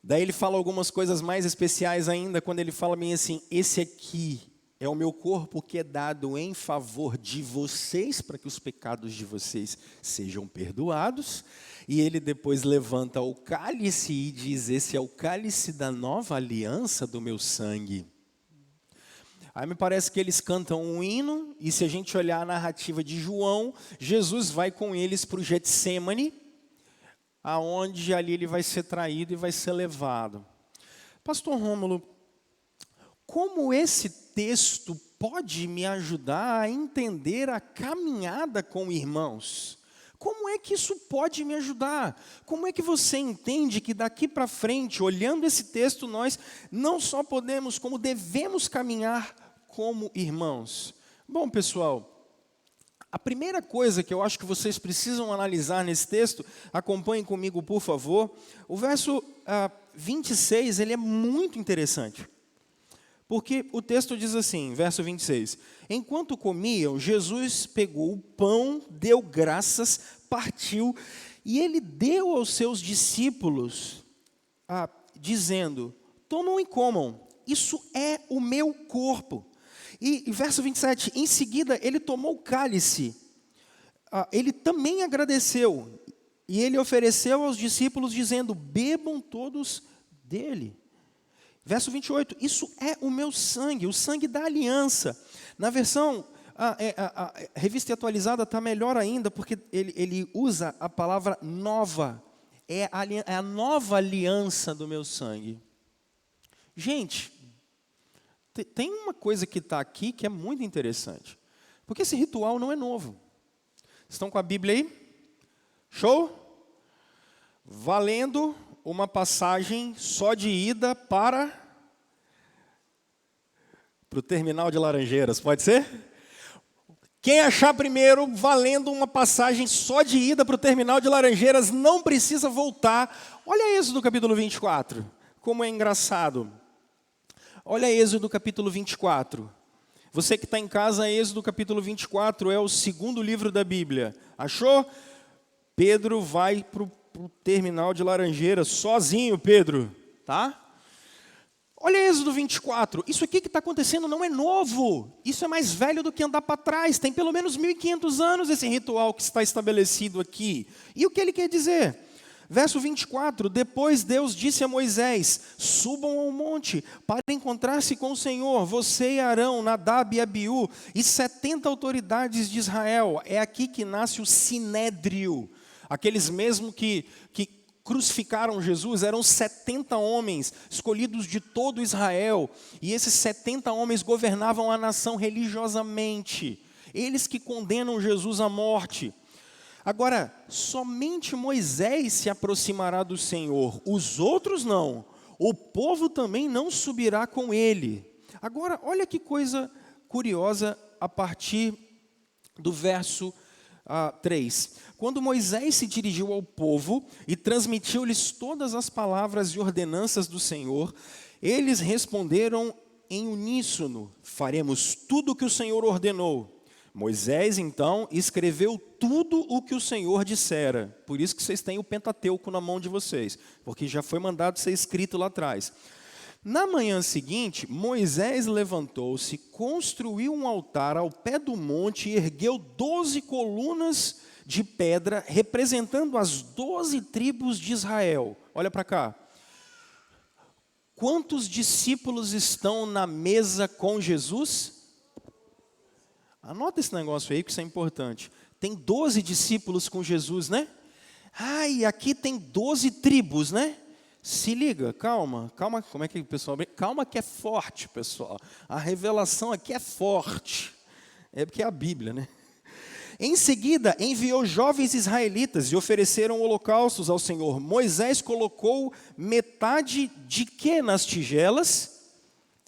Daí ele fala algumas coisas mais especiais ainda, quando ele fala bem assim: esse aqui é o meu corpo que é dado em favor de vocês, para que os pecados de vocês sejam perdoados. E ele depois levanta o cálice e diz: esse é o cálice da nova aliança do meu sangue. Aí me parece que eles cantam um hino, e se a gente olhar a narrativa de João, Jesus vai com eles para o Getsêmani, aonde ali ele vai ser traído e vai ser levado. Pastor Rômulo, como esse texto pode me ajudar a entender a caminhada com irmãos? Como é que isso pode me ajudar? Como é que você entende que daqui para frente, olhando esse texto, nós não só podemos, como devemos caminhar como irmãos? Bom, pessoal, a primeira coisa que eu acho que vocês precisam analisar nesse texto, acompanhem comigo, por favor. O verso 26, ele é muito interessante. Porque o texto diz assim, verso 26, enquanto comiam, Jesus pegou o pão, deu graças, partiu, e ele deu aos seus discípulos, dizendo: tomam e comam, isso é o meu corpo. E verso 27, em seguida ele tomou o cálice, ele também agradeceu, e ele ofereceu aos discípulos, dizendo: bebam todos dele. Verso 28, isso é o meu sangue, o sangue da aliança. Na versão a revista atualizada está melhor ainda, porque ele usa a palavra nova. É a nova aliança do meu sangue. Gente, tem uma coisa que está aqui que é muito interessante. Porque esse ritual não é novo. Estão com a Bíblia aí? Show? Valendo uma passagem só de ida para o terminal de Laranjeiras, pode ser? Quem achar primeiro, valendo uma passagem só de ida para o terminal de Laranjeiras, não precisa voltar. Olha Êxodo capítulo 24, como é engraçado. Olha Êxodo capítulo 24. Você que está em casa, Êxodo capítulo 24 é o segundo livro da Bíblia. Achou? Pedro vai para o terminal de Laranjeiras, sozinho, Pedro, tá? Olha Êxodo 24, isso aqui que está acontecendo não é novo, isso é mais velho do que andar para trás, tem pelo menos 1.500 anos esse ritual que está estabelecido aqui. E o que ele quer dizer? Verso 24, depois Deus disse a Moisés: subam ao monte para encontrar-se com o Senhor, você e Arão, Nadab e Abiú, e 70 autoridades de Israel. É aqui que nasce o Sinédrio. Aqueles mesmo que crucificaram Jesus eram 70 homens escolhidos de todo Israel. E esses 70 homens governavam a nação religiosamente. Eles que condenam Jesus à morte. Agora, somente Moisés se aproximará do Senhor. Os outros não. O povo também não subirá com ele. Agora, olha que coisa curiosa a partir do verso 3. Quando Moisés se dirigiu ao povo e transmitiu-lhes todas as palavras e ordenanças do Senhor, eles responderam em uníssono: faremos tudo o que o Senhor ordenou. Moisés, então, escreveu tudo o que o Senhor dissera. Por isso que vocês têm o Pentateuco na mão de vocês, porque já foi mandado ser escrito lá atrás. Na manhã seguinte, Moisés levantou-se, construiu um altar ao pé do monte e ergueu 12 colunas de pedra, representando as 12 tribos de Israel. Olha para cá. Quantos discípulos estão na mesa com Jesus? Anota esse negócio aí, que isso é importante. Tem 12 discípulos com Jesus, né? E aqui tem 12 tribos, né? Se liga, calma, como é que o pessoal... Calma que é forte, pessoal. A revelação aqui é forte. É porque é a Bíblia, né? Em seguida, enviou jovens israelitas e ofereceram holocaustos ao Senhor. Moisés colocou metade de quê nas tigelas?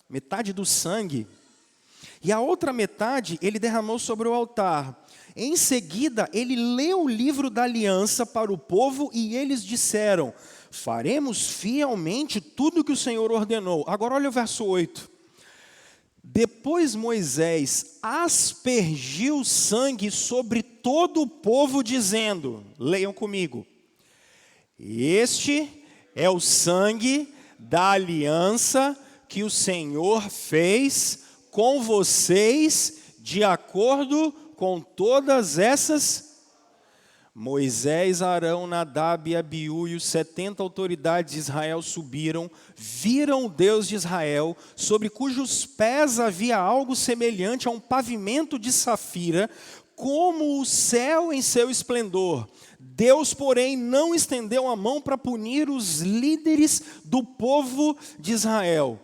Metade do sangue. E a outra metade ele derramou sobre o altar. Em seguida, ele leu o livro da aliança para o povo e eles disseram: faremos fielmente tudo o que o Senhor ordenou. Agora olha o verso 8. Depois Moisés aspergiu sangue sobre todo o povo, dizendo, leiam comigo: este é o sangue da aliança que o Senhor fez com vocês, de acordo com todas essas. Moisés, Arão, Nadab e Abiú e os 70 autoridades de Israel subiram, viram o Deus de Israel, sobre cujos pés havia algo semelhante a um pavimento de safira, como o céu em seu esplendor. Deus, porém, não estendeu a mão para punir os líderes do povo de Israel.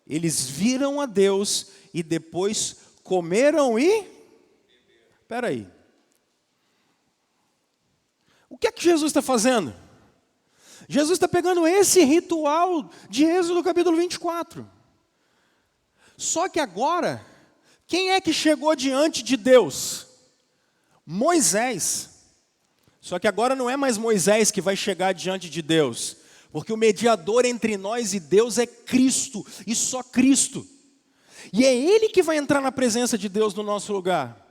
Eles viram a Deus e depois comeram e... Espera aí. O que é que Jesus está fazendo? Jesus está pegando esse ritual de Êxodo capítulo 24. Só que agora, quem é que chegou diante de Deus? Moisés. Só que agora não é mais Moisés que vai chegar diante de Deus, porque o mediador entre nós e Deus é Cristo, e só Cristo. E é Ele que vai entrar na presença de Deus no nosso lugar.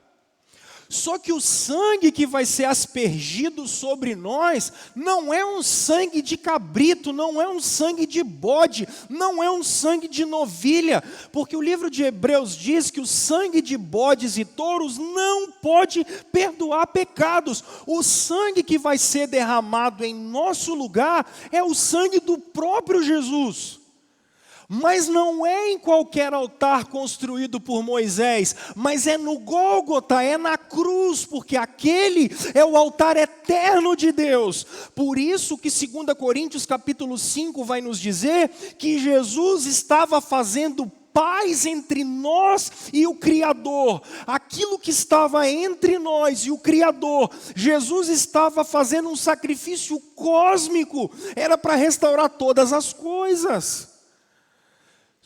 Só que o sangue que vai ser aspergido sobre nós não é um sangue de cabrito, não é um sangue de bode, não é um sangue de novilha, porque o livro de Hebreus diz que o sangue de bodes e touros não pode perdoar pecados. O sangue que vai ser derramado em nosso lugar é o sangue do próprio Jesus. Mas não é em qualquer altar construído por Moisés, mas é no Gólgota, é na cruz, porque aquele é o altar eterno de Deus. Por isso que 2 Coríntios capítulo 5 vai nos dizer que Jesus estava fazendo paz entre nós e o Criador. Aquilo que estava entre nós e o Criador, Jesus estava fazendo um sacrifício cósmico, era para restaurar todas as coisas.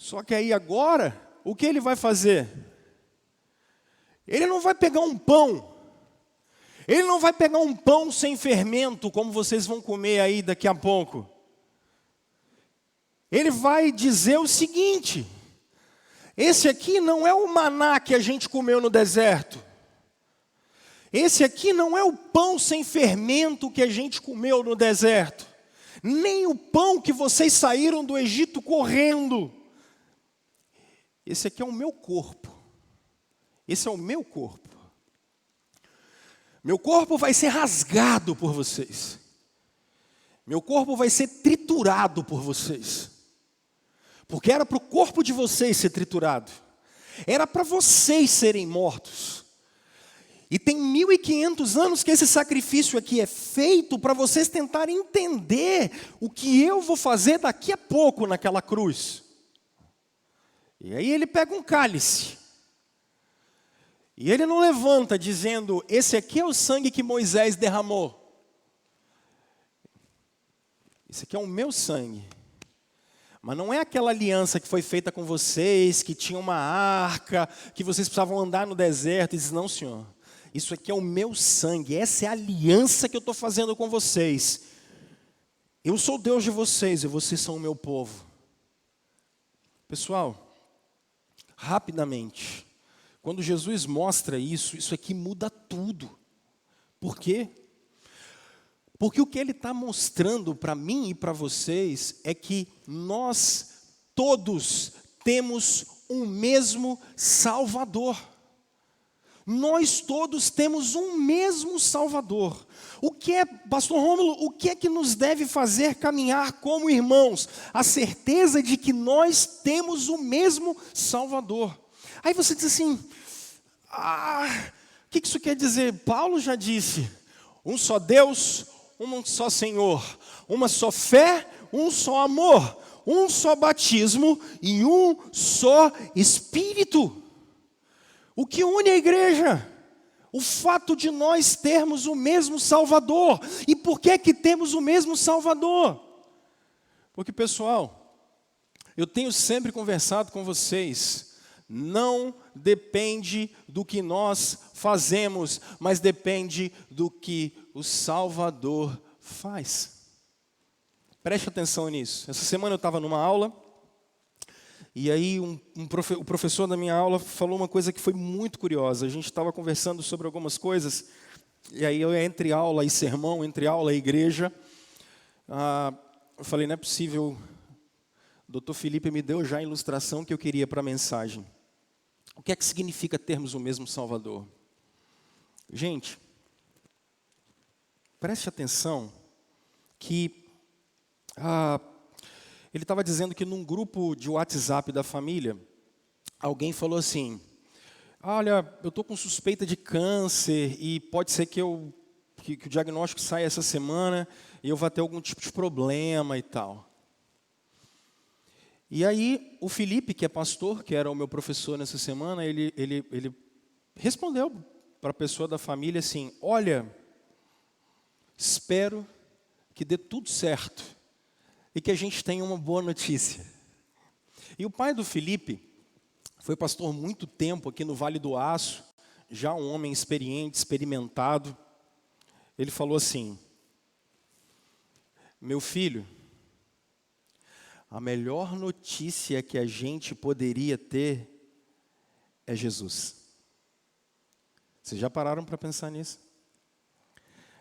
Só que aí agora, o que ele vai fazer? Ele não vai pegar um pão. Ele não vai pegar um pão sem fermento, como vocês vão comer aí daqui a pouco. Ele vai dizer o seguinte: esse aqui não é o maná que a gente comeu no deserto. Esse aqui não é o pão sem fermento que a gente comeu no deserto. Nem o pão que vocês saíram do Egito correndo. Esse aqui é o meu corpo. Esse é o meu corpo. Meu corpo vai ser rasgado por vocês. Meu corpo vai ser triturado por vocês. Porque era para o corpo de vocês ser triturado. Era para vocês serem mortos. E tem 1500 anos que esse sacrifício aqui é feito para vocês tentarem entender o que eu vou fazer daqui a pouco naquela cruz. E aí ele pega um cálice. E ele não levanta dizendo: esse aqui é o sangue que Moisés derramou. Esse aqui é o meu sangue. Mas não é aquela aliança que foi feita com vocês, que tinha uma arca, que vocês precisavam andar no deserto. E diz: não, Senhor, Isso aqui é o meu sangue, essa é a aliança que eu estou fazendo com vocês. Eu sou o Deus de vocês e vocês são o meu povo. Pessoal, rapidamente, quando Jesus mostra isso, isso aqui muda tudo. Por quê? Porque o que ele está mostrando para mim e para vocês é que nós todos temos um mesmo Salvador. Nós todos temos um mesmo Salvador. O que é, pastor Rômulo, o que é que nos deve fazer caminhar como irmãos? A certeza de que nós temos o mesmo Salvador. Aí você diz assim, o que isso quer dizer? Paulo já disse, um só Deus, um só Senhor, uma só fé, um só amor, um só batismo e um só Espírito. O que une a igreja? O fato de nós termos o mesmo Salvador. E por que que temos o mesmo Salvador? Porque, pessoal, eu tenho sempre conversado com vocês, não depende do que nós fazemos, mas depende do que o Salvador faz. Preste atenção nisso. Essa semana eu estava numa aula, e aí o professor da minha aula falou uma coisa que foi muito curiosa. A gente estava conversando sobre algumas coisas, e aí eu, entre aula e sermão, entre aula e igreja, eu falei, não é possível, o doutor Felipe me deu já a ilustração que eu queria para a mensagem. O que é que significa termos o mesmo Salvador? Gente, preste atenção que ele estava dizendo que num grupo de WhatsApp da família, alguém falou assim, olha, eu estou com suspeita de câncer e pode ser que o diagnóstico saia essa semana e eu vá ter algum tipo de problema e tal. E aí o Felipe, que é pastor, que era o meu professor nessa semana, ele respondeu para a pessoa da família assim, olha, espero que dê tudo certo e que a gente tenha uma boa notícia. E o pai do Felipe foi pastor muito tempo aqui no Vale do Aço, já um homem experiente, experimentado. Ele falou assim, meu filho, a melhor notícia que a gente poderia ter é Jesus. Vocês já pararam para pensar nisso?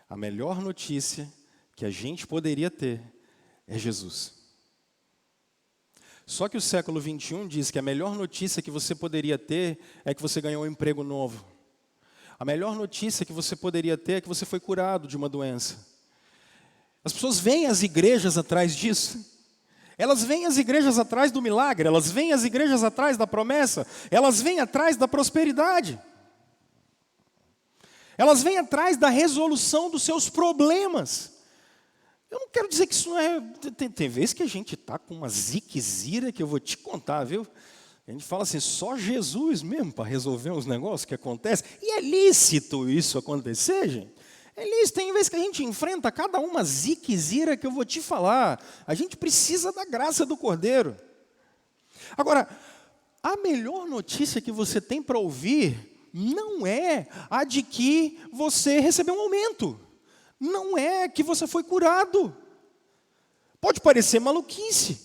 A melhor notícia que a gente poderia ter é Jesus. Só que o século 21 diz que a melhor notícia que você poderia ter é que você ganhou um emprego novo. A melhor notícia que você poderia ter é que você foi curado de uma doença. As pessoas vêm às igrejas atrás disso. Elas vêm às igrejas atrás do milagre, elas vêm às igrejas atrás da promessa, elas vêm atrás da prosperidade. Elas vêm atrás da resolução dos seus problemas. Eu não quero dizer que isso não é... Tem vezes que a gente está com uma ziquezira que eu vou te contar, viu? A gente fala assim, só Jesus mesmo para resolver uns negócios que acontecem. E é lícito isso acontecer, gente? É lícito. Tem vezes que a gente enfrenta cada uma ziquezira que eu vou te falar. A gente precisa da graça do Cordeiro. Agora, a melhor notícia que você tem para ouvir não é a de que você recebeu um aumento. Não é que você foi curado. Pode parecer maluquice.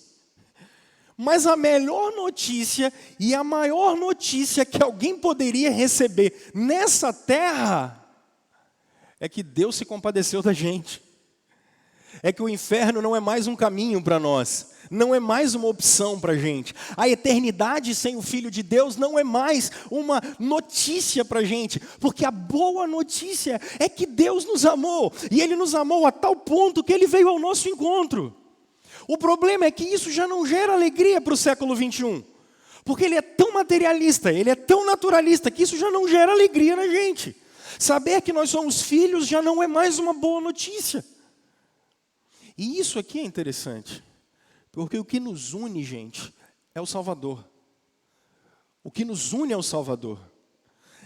Mas a melhor notícia e a maior notícia que alguém poderia receber nessa terra é que Deus se compadeceu da gente. É que o inferno não é mais um caminho para nós. Não é mais uma opção para a gente. A eternidade sem o Filho de Deus não é mais uma notícia para a gente. Porque a boa notícia é que Deus nos amou. E Ele nos amou a tal ponto que Ele veio ao nosso encontro. O problema é que isso já não gera alegria para o século 21. Porque ele é tão materialista, ele é tão naturalista, que isso já não gera alegria na gente. Saber que nós somos filhos já não é mais uma boa notícia. E isso aqui é interessante. Porque o que nos une, gente, é o Salvador. O que nos une é o Salvador.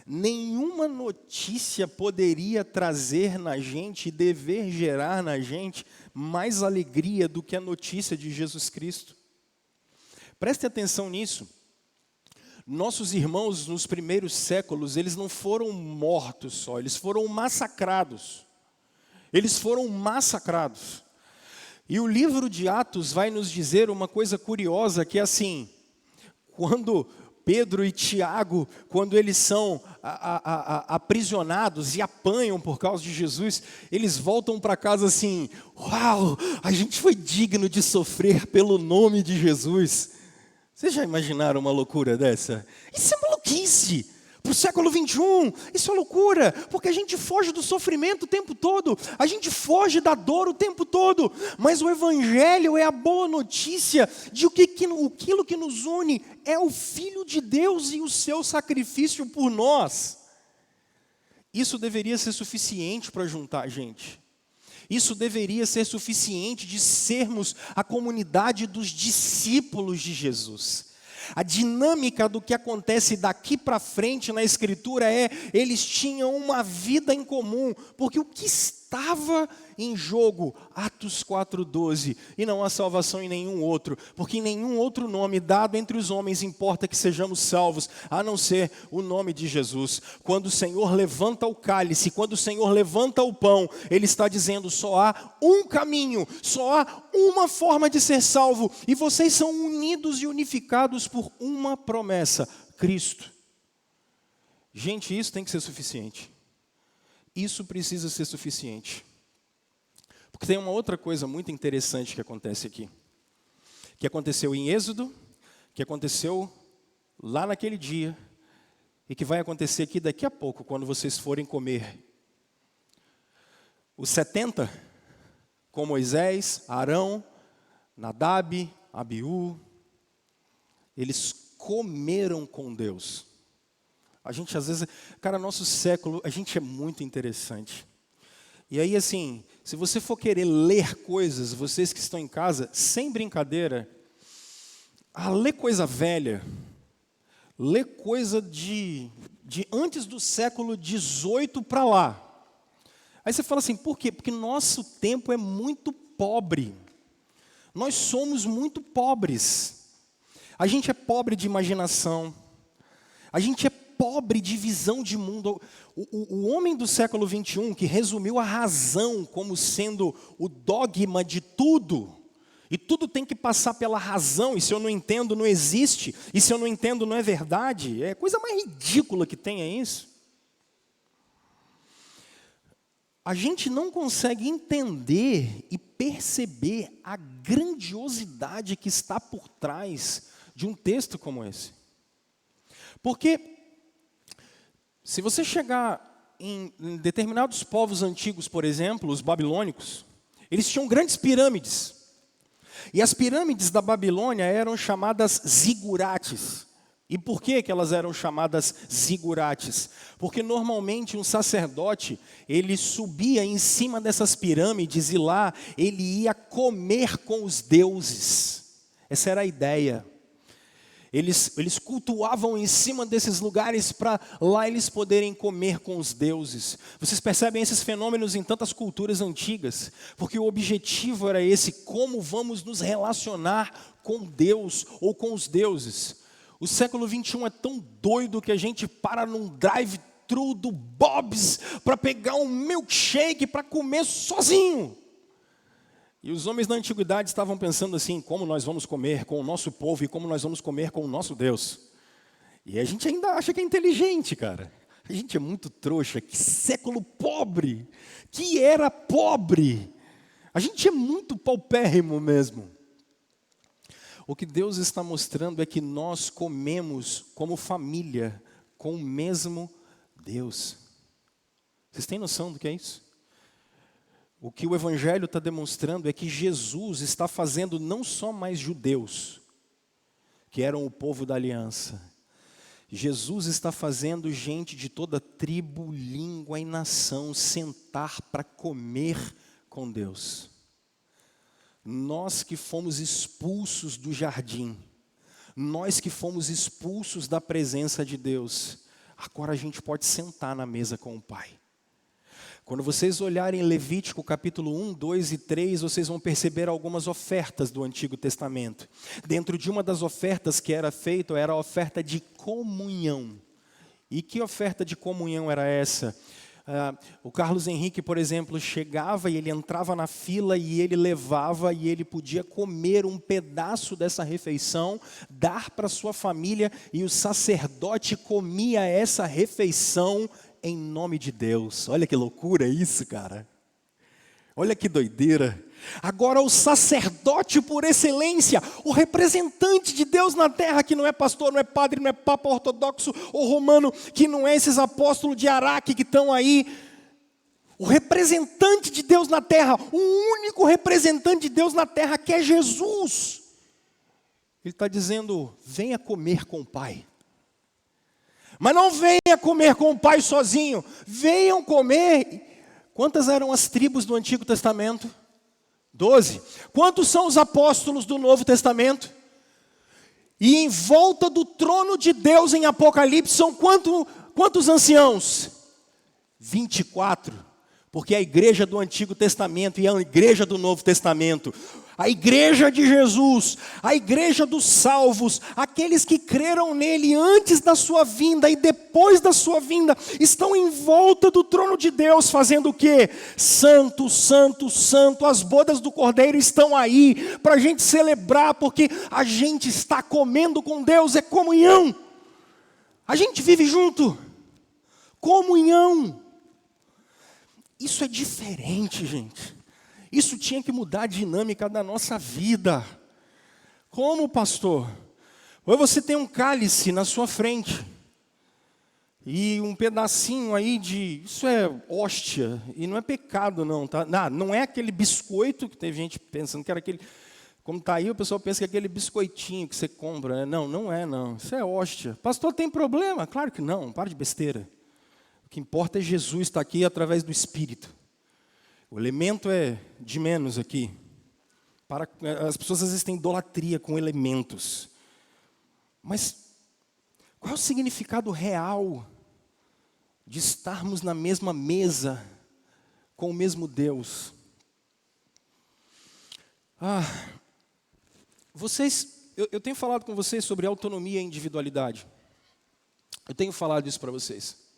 Nenhuma notícia poderia trazer na gente e dever gerar na gente mais alegria do que a notícia de Jesus Cristo. Preste atenção nisso. Nossos irmãos nos primeiros séculos, eles não foram mortos só, eles foram massacrados. Eles foram massacrados. E o livro de Atos vai nos dizer uma coisa curiosa, que é assim, quando Pedro e Tiago, quando eles são aprisionados e apanham por causa de Jesus, eles voltam para casa assim, uau, a gente foi digno de sofrer pelo nome de Jesus. Vocês já imaginaram uma loucura dessa? Isso é maluquice. Para o século 21, isso é loucura, porque a gente foge do sofrimento o tempo todo, a gente foge da dor o tempo todo, mas o Evangelho é a boa notícia de aquilo que nos une é o Filho de Deus e o seu sacrifício por nós. Isso deveria ser suficiente para juntar a gente. Isso deveria ser suficiente de sermos a comunidade dos discípulos de Jesus. A dinâmica do que acontece daqui para frente na Escritura é, eles tinham uma vida em comum, porque o que estava em jogo, Atos 4:12, e não há salvação em nenhum outro, porque em nenhum outro nome dado entre os homens importa que sejamos salvos, a não ser o nome de Jesus. Quando o Senhor levanta o cálice, quando o Senhor levanta o pão, Ele está dizendo, só há um caminho, só há uma forma de ser salvo, e vocês são unidos e unificados por uma promessa, Cristo. Gente, isso tem que ser suficiente. Isso precisa ser suficiente. Porque tem uma outra coisa muito interessante que acontece aqui. Que aconteceu em Êxodo, que aconteceu lá naquele dia, e que vai acontecer aqui daqui a pouco, quando vocês forem comer. Os 70, com Moisés, Arão, Nadab, Abiú, eles comeram com Deus. A gente às vezes, cara, nosso século, a gente é muito interessante. E aí assim, se você for querer ler coisas, vocês que estão em casa, sem brincadeira, lê coisa velha, lê coisa de antes do século 18 para lá. Aí você fala assim, por quê? Porque nosso tempo é muito pobre. Nós somos muito pobres. A gente é pobre de imaginação. A gente é pobre de visão de mundo. O homem do século 21, que resumiu a razão como sendo o dogma de tudo, e tudo tem que passar pela razão, e se eu não entendo, não existe, e se eu não entendo, não é verdade. É a coisa mais ridícula que tem, é isso. A gente não consegue entender e perceber a grandiosidade que está por trás de um texto como esse. Porque se você chegar em determinados povos antigos, por exemplo, os babilônicos, eles tinham grandes pirâmides. E as pirâmides da Babilônia eram chamadas zigurates. E por que elas eram chamadas zigurates? Porque normalmente um sacerdote, ele subia em cima dessas pirâmides e lá ele ia comer com os deuses. Essa era a ideia. Eles cultuavam em cima desses lugares para lá eles poderem comer com os deuses. Vocês percebem esses fenômenos em tantas culturas antigas, porque o objetivo era esse, como vamos nos relacionar com Deus ou com os deuses. O século 21 é tão doido que a gente para num drive-thru do Bob's para pegar um milkshake para comer sozinho. E os homens da antiguidade estavam pensando assim, como nós vamos comer com o nosso povo e como nós vamos comer com o nosso Deus. E a gente ainda acha que é inteligente, cara. A gente é muito trouxa, que século pobre, que era pobre. A gente é muito paupérrimo mesmo. O que Deus está mostrando é que nós comemos como família com o mesmo Deus. Vocês têm noção do que é isso? O que o Evangelho está demonstrando é que Jesus está fazendo não só mais judeus, que eram o povo da aliança. Jesus está fazendo gente de toda tribo, língua e nação sentar para comer com Deus. Nós que fomos expulsos do jardim, nós que fomos expulsos da presença de Deus, agora a gente pode sentar na mesa com o Pai. Quando vocês olharem Levítico capítulo 1, 2 e 3, vocês vão perceber algumas ofertas do Antigo Testamento. Dentro de uma das ofertas que era feita, era a oferta de comunhão. E que oferta de comunhão era essa? O Carlos Henrique, por exemplo, chegava e ele entrava na fila e ele levava e ele podia comer um pedaço dessa refeição, dar para sua família e o sacerdote comia essa refeição em nome de Deus. Olha que loucura isso, cara. Olha que doideira. Agora o sacerdote por excelência, o representante de Deus na terra, que não é pastor, não é padre, não é papa ortodoxo ou romano, que não é esses apóstolos de Araque que estão aí. O representante de Deus na terra, o único representante de Deus na terra, que é Jesus. Ele está dizendo, venha comer com o Pai. Mas não venha comer com o Pai sozinho, venham comer. Quantas eram as tribos do Antigo Testamento? 12. Quantos são os apóstolos do Novo Testamento? E em volta do trono de Deus em Apocalipse são quantos anciãos? 24. Porque a igreja do Antigo Testamento e a igreja do Novo Testamento, a igreja de Jesus, a igreja dos salvos, aqueles que creram nele antes da sua vinda e depois da sua vinda, estão em volta do trono de Deus fazendo o quê? Santo, santo, santo, as bodas do Cordeiro estão aí para a gente celebrar, porque a gente está comendo com Deus, é comunhão. A gente vive junto, comunhão. Isso é diferente, gente. Isso tinha que mudar a dinâmica da nossa vida. Como, pastor? Ou você tem um cálice na sua frente e um pedacinho aí de... Isso é hóstia e não é pecado não, tá? Não é aquele biscoito que teve gente pensando que era aquele... Como está aí, o pessoal pensa que é aquele biscoitinho que você compra. Né? Não, não é não. Isso é hóstia. Pastor, tem problema? Claro que não, para de besteira. O que importa é Jesus estar aqui através do Espírito. O elemento é de menos aqui. As pessoas às vezes têm idolatria com elementos. Mas qual é o significado real de estarmos na mesma mesa com o mesmo Deus? Eu tenho falado com vocês sobre autonomia e individualidade. Eu tenho falado isso para vocês.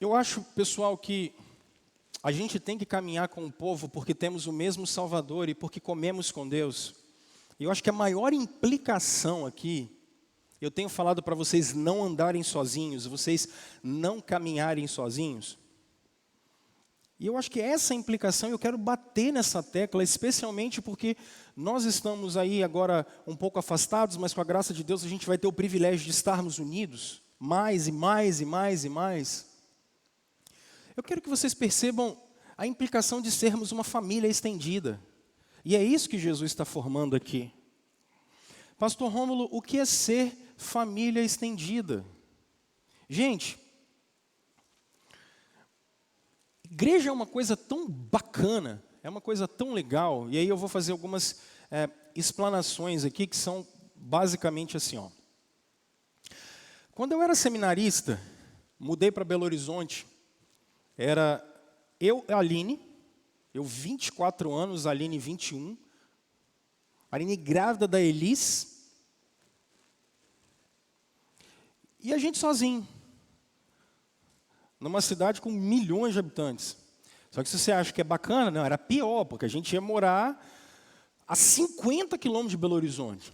Eu acho, pessoal, que a gente tem que caminhar com o povo porque temos o mesmo Salvador e porque comemos com Deus. E eu acho que a maior implicação aqui, eu tenho falado para vocês não andarem sozinhos, vocês não caminharem sozinhos. E eu acho que essa implicação, eu quero bater nessa tecla, especialmente porque nós estamos aí agora um pouco afastados, mas com a graça de Deus a gente vai ter o privilégio de estarmos unidos, mais e mais e mais e mais. Eu quero que vocês percebam a implicação de sermos uma família estendida. E é isso que Jesus está formando aqui. Pastor Rômulo, o que é ser família estendida? Gente, igreja é uma coisa tão bacana, é uma coisa tão legal. E aí eu vou fazer algumas explanações aqui que são basicamente assim. Quando eu era seminarista, mudei para Belo Horizonte. Era eu e a Aline, eu 24 anos, a Aline 21. A Aline grávida da Elis. E a gente sozinho. Numa cidade com milhões de habitantes. Só que se você acha que é bacana, não, era pior, porque a gente ia morar a 50 quilômetros de Belo Horizonte.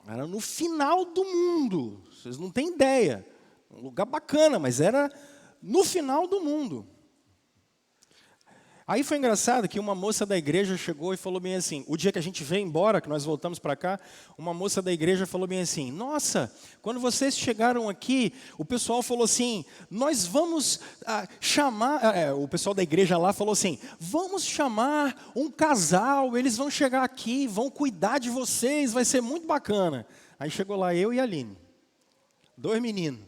Era no final do mundo, vocês não têm ideia. Um lugar bacana, mas era no final do mundo. Aí foi engraçado que uma moça da igreja chegou e falou bem assim, o dia que a gente veio embora, que nós voltamos para cá, uma moça da igreja falou bem assim, nossa, quando vocês chegaram aqui, o pessoal falou assim, nós vamos chamar, o pessoal da igreja lá falou assim, vamos chamar um casal, eles vão chegar aqui, vão cuidar de vocês, vai ser muito bacana. Aí chegou lá eu e a Aline, 2 meninos.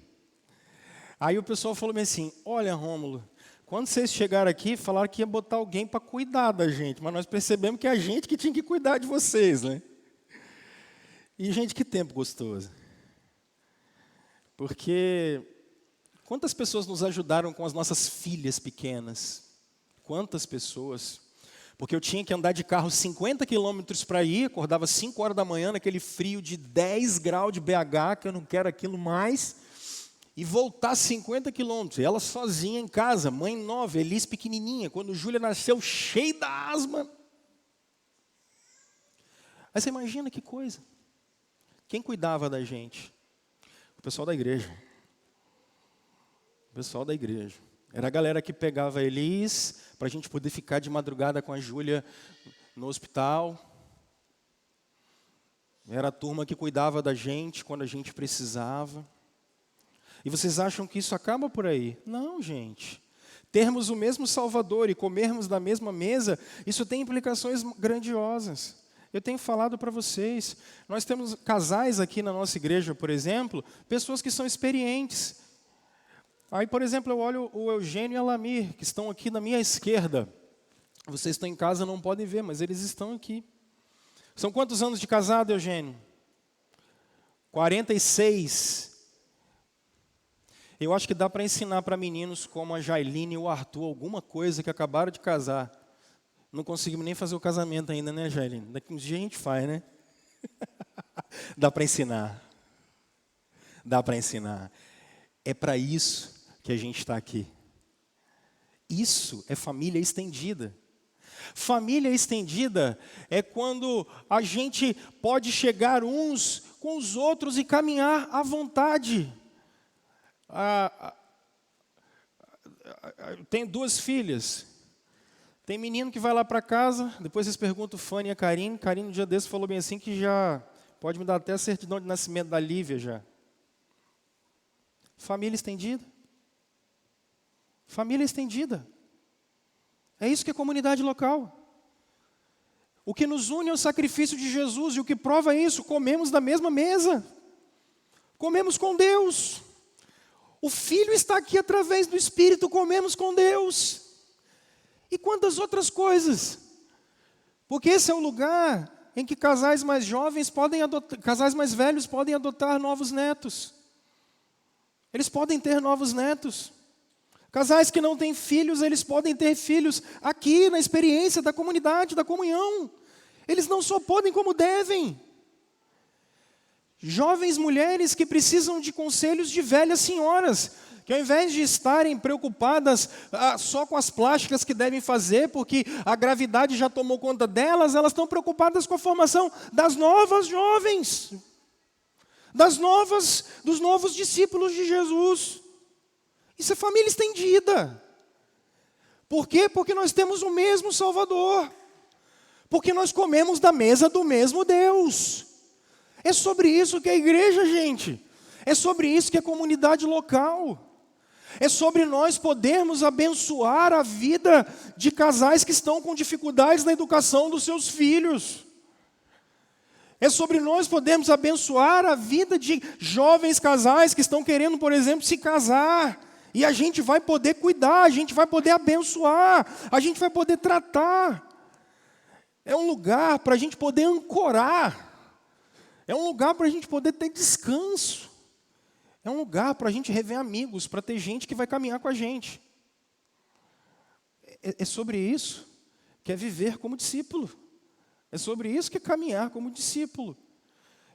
Aí o pessoal falou bem assim, olha Rômulo, quando vocês chegaram aqui, falaram que ia botar alguém para cuidar da gente, mas nós percebemos que é a gente que tinha que cuidar de vocês, né? E, gente, que tempo gostoso. Porque Quantas pessoas nos ajudaram com as nossas filhas pequenas? Quantas pessoas? Porque eu tinha que andar de carro 50 quilômetros para ir, acordava 5 horas da manhã, naquele frio de 10 graus de BH, que eu não quero aquilo mais, e voltar 50 quilômetros. E ela sozinha em casa, mãe nova, Elis pequenininha, quando Júlia nasceu, cheia da asma. Aí você imagina que coisa. Quem cuidava da gente? O pessoal da igreja. O pessoal da igreja. Era a galera que pegava a Elis para a gente poder ficar de madrugada com a Júlia no hospital. Era a turma que cuidava da gente quando a gente precisava. E vocês acham que isso acaba por aí? Não, gente. Termos o mesmo Salvador e comermos da mesma mesa, isso tem implicações grandiosas. Eu tenho falado para vocês, nós temos casais aqui na nossa igreja, por exemplo, pessoas que são experientes. Aí, por exemplo, eu olho o Eugênio e a Lamir, que estão aqui na minha esquerda. Vocês estão em casa, não podem ver, mas eles estão aqui. São quantos anos de casado, Eugênio? 46. Eu acho que dá para ensinar para meninos como a Jailine e o Arthur alguma coisa que acabaram de casar. Não conseguimos nem fazer o casamento ainda, né, Jailine? Daqui uns dias a gente faz, né? Dá para ensinar. Dá para ensinar. É para isso que a gente está aqui. Isso é família estendida. Família estendida é quando a gente pode chegar uns com os outros e caminhar à vontade. Tenho 2 filhas. Tem menino que vai lá para casa, depois vocês perguntam o Fanny e a Karine. Karine, um dia desse, falou bem assim que já pode me dar até a certidão de nascimento da Lívia já. Família estendida. Família estendida. É isso que é comunidade local. O que nos une é o sacrifício de Jesus, e o que prova isso, comemos da mesma mesa. Comemos com Deus. O Filho está aqui através do Espírito, comemos com Deus. E quantas outras coisas? Porque esse é o lugar em que casais mais jovens podem adotar, casais mais velhos podem adotar novos netos. Eles podem ter novos netos. Casais que não têm filhos, eles podem ter filhos aqui na experiência da comunidade, da comunhão. Eles não só podem como devem. Jovens mulheres que precisam de conselhos de velhas senhoras, que ao invés de estarem preocupadas só com as plásticas que devem fazer, porque a gravidade já tomou conta delas, elas estão preocupadas com a formação das novas jovens, dos novos discípulos de Jesus. Isso é família estendida. Por quê? Porque nós temos o mesmo Salvador. Porque nós comemos da mesa do mesmo Deus. É sobre isso que é a igreja, gente. É sobre isso que é a comunidade local. É sobre nós podermos abençoar a vida de casais que estão com dificuldades na educação dos seus filhos. É sobre nós podermos abençoar a vida de jovens casais que estão querendo, por exemplo, se casar. E a gente vai poder cuidar, a gente vai poder abençoar, a gente vai poder tratar. É um lugar para a gente poder ancorar. É um lugar para a gente poder ter descanso. É um lugar para a gente rever amigos, para ter gente que vai caminhar com a gente. É sobre isso que é viver como discípulo. É sobre isso que é caminhar como discípulo.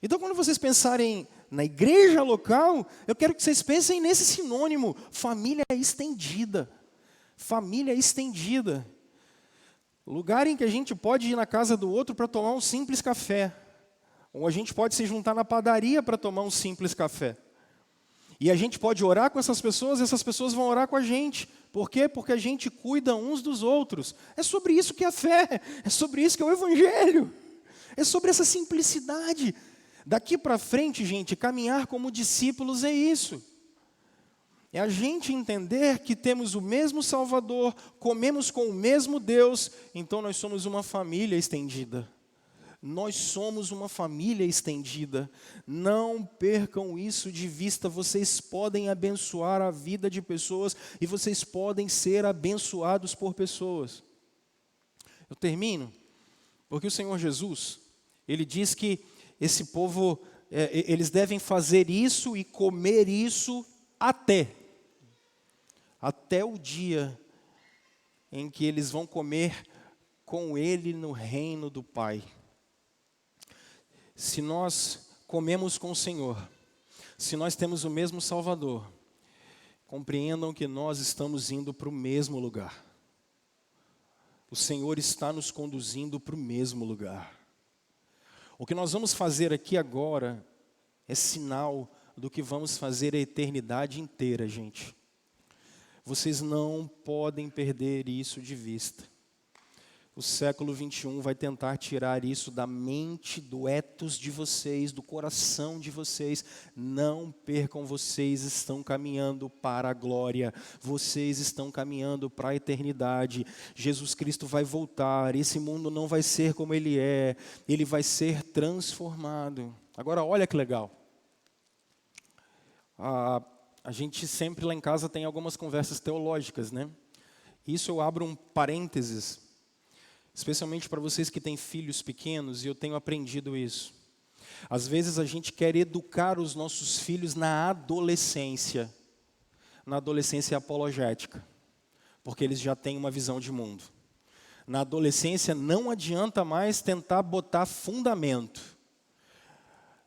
Então, quando vocês pensarem na igreja local, eu quero que vocês pensem nesse sinônimo, família estendida. Família estendida. Lugar em que a gente pode ir na casa do outro para tomar um simples café. Ou a gente pode se juntar na padaria para tomar um simples café. E a gente pode orar com essas pessoas, e essas pessoas vão orar com a gente. Por quê? Porque a gente cuida uns dos outros. É sobre isso que é a fé, é sobre isso que é o Evangelho. É sobre essa simplicidade. Daqui para frente, gente, caminhar como discípulos é isso. É a gente entender que temos o mesmo Salvador, comemos com o mesmo Deus, então nós somos uma família estendida. Nós somos uma família estendida. Não percam isso de vista. Vocês podem abençoar a vida de pessoas e vocês podem ser abençoados por pessoas. Eu termino, porque o Senhor Jesus, Ele diz que esse povo, eles devem fazer isso e comer isso até até o dia em que eles vão comer com Ele no reino do Pai. Se nós comemos com o Senhor, se nós temos o mesmo Salvador, compreendam que nós estamos indo para o mesmo lugar. O Senhor está nos conduzindo para o mesmo lugar. O que nós vamos fazer aqui agora é sinal do que vamos fazer a eternidade inteira, gente. Vocês não podem perder isso de vista. O século 21 vai tentar tirar isso da mente, do ethos de vocês, do coração de vocês. Não percam, vocês estão caminhando para a glória. Vocês estão caminhando para a eternidade. Jesus Cristo vai voltar. Esse mundo não vai ser como ele é. Ele vai ser transformado. Agora, olha que legal. A gente sempre lá em casa tem algumas conversas teológicas, né? Isso eu abro um parênteses, especialmente para vocês que têm filhos pequenos, e eu tenho aprendido isso. Às vezes a gente quer educar os nossos filhos na adolescência apologética, porque eles já têm uma visão de mundo. Na adolescência não adianta mais tentar botar fundamento.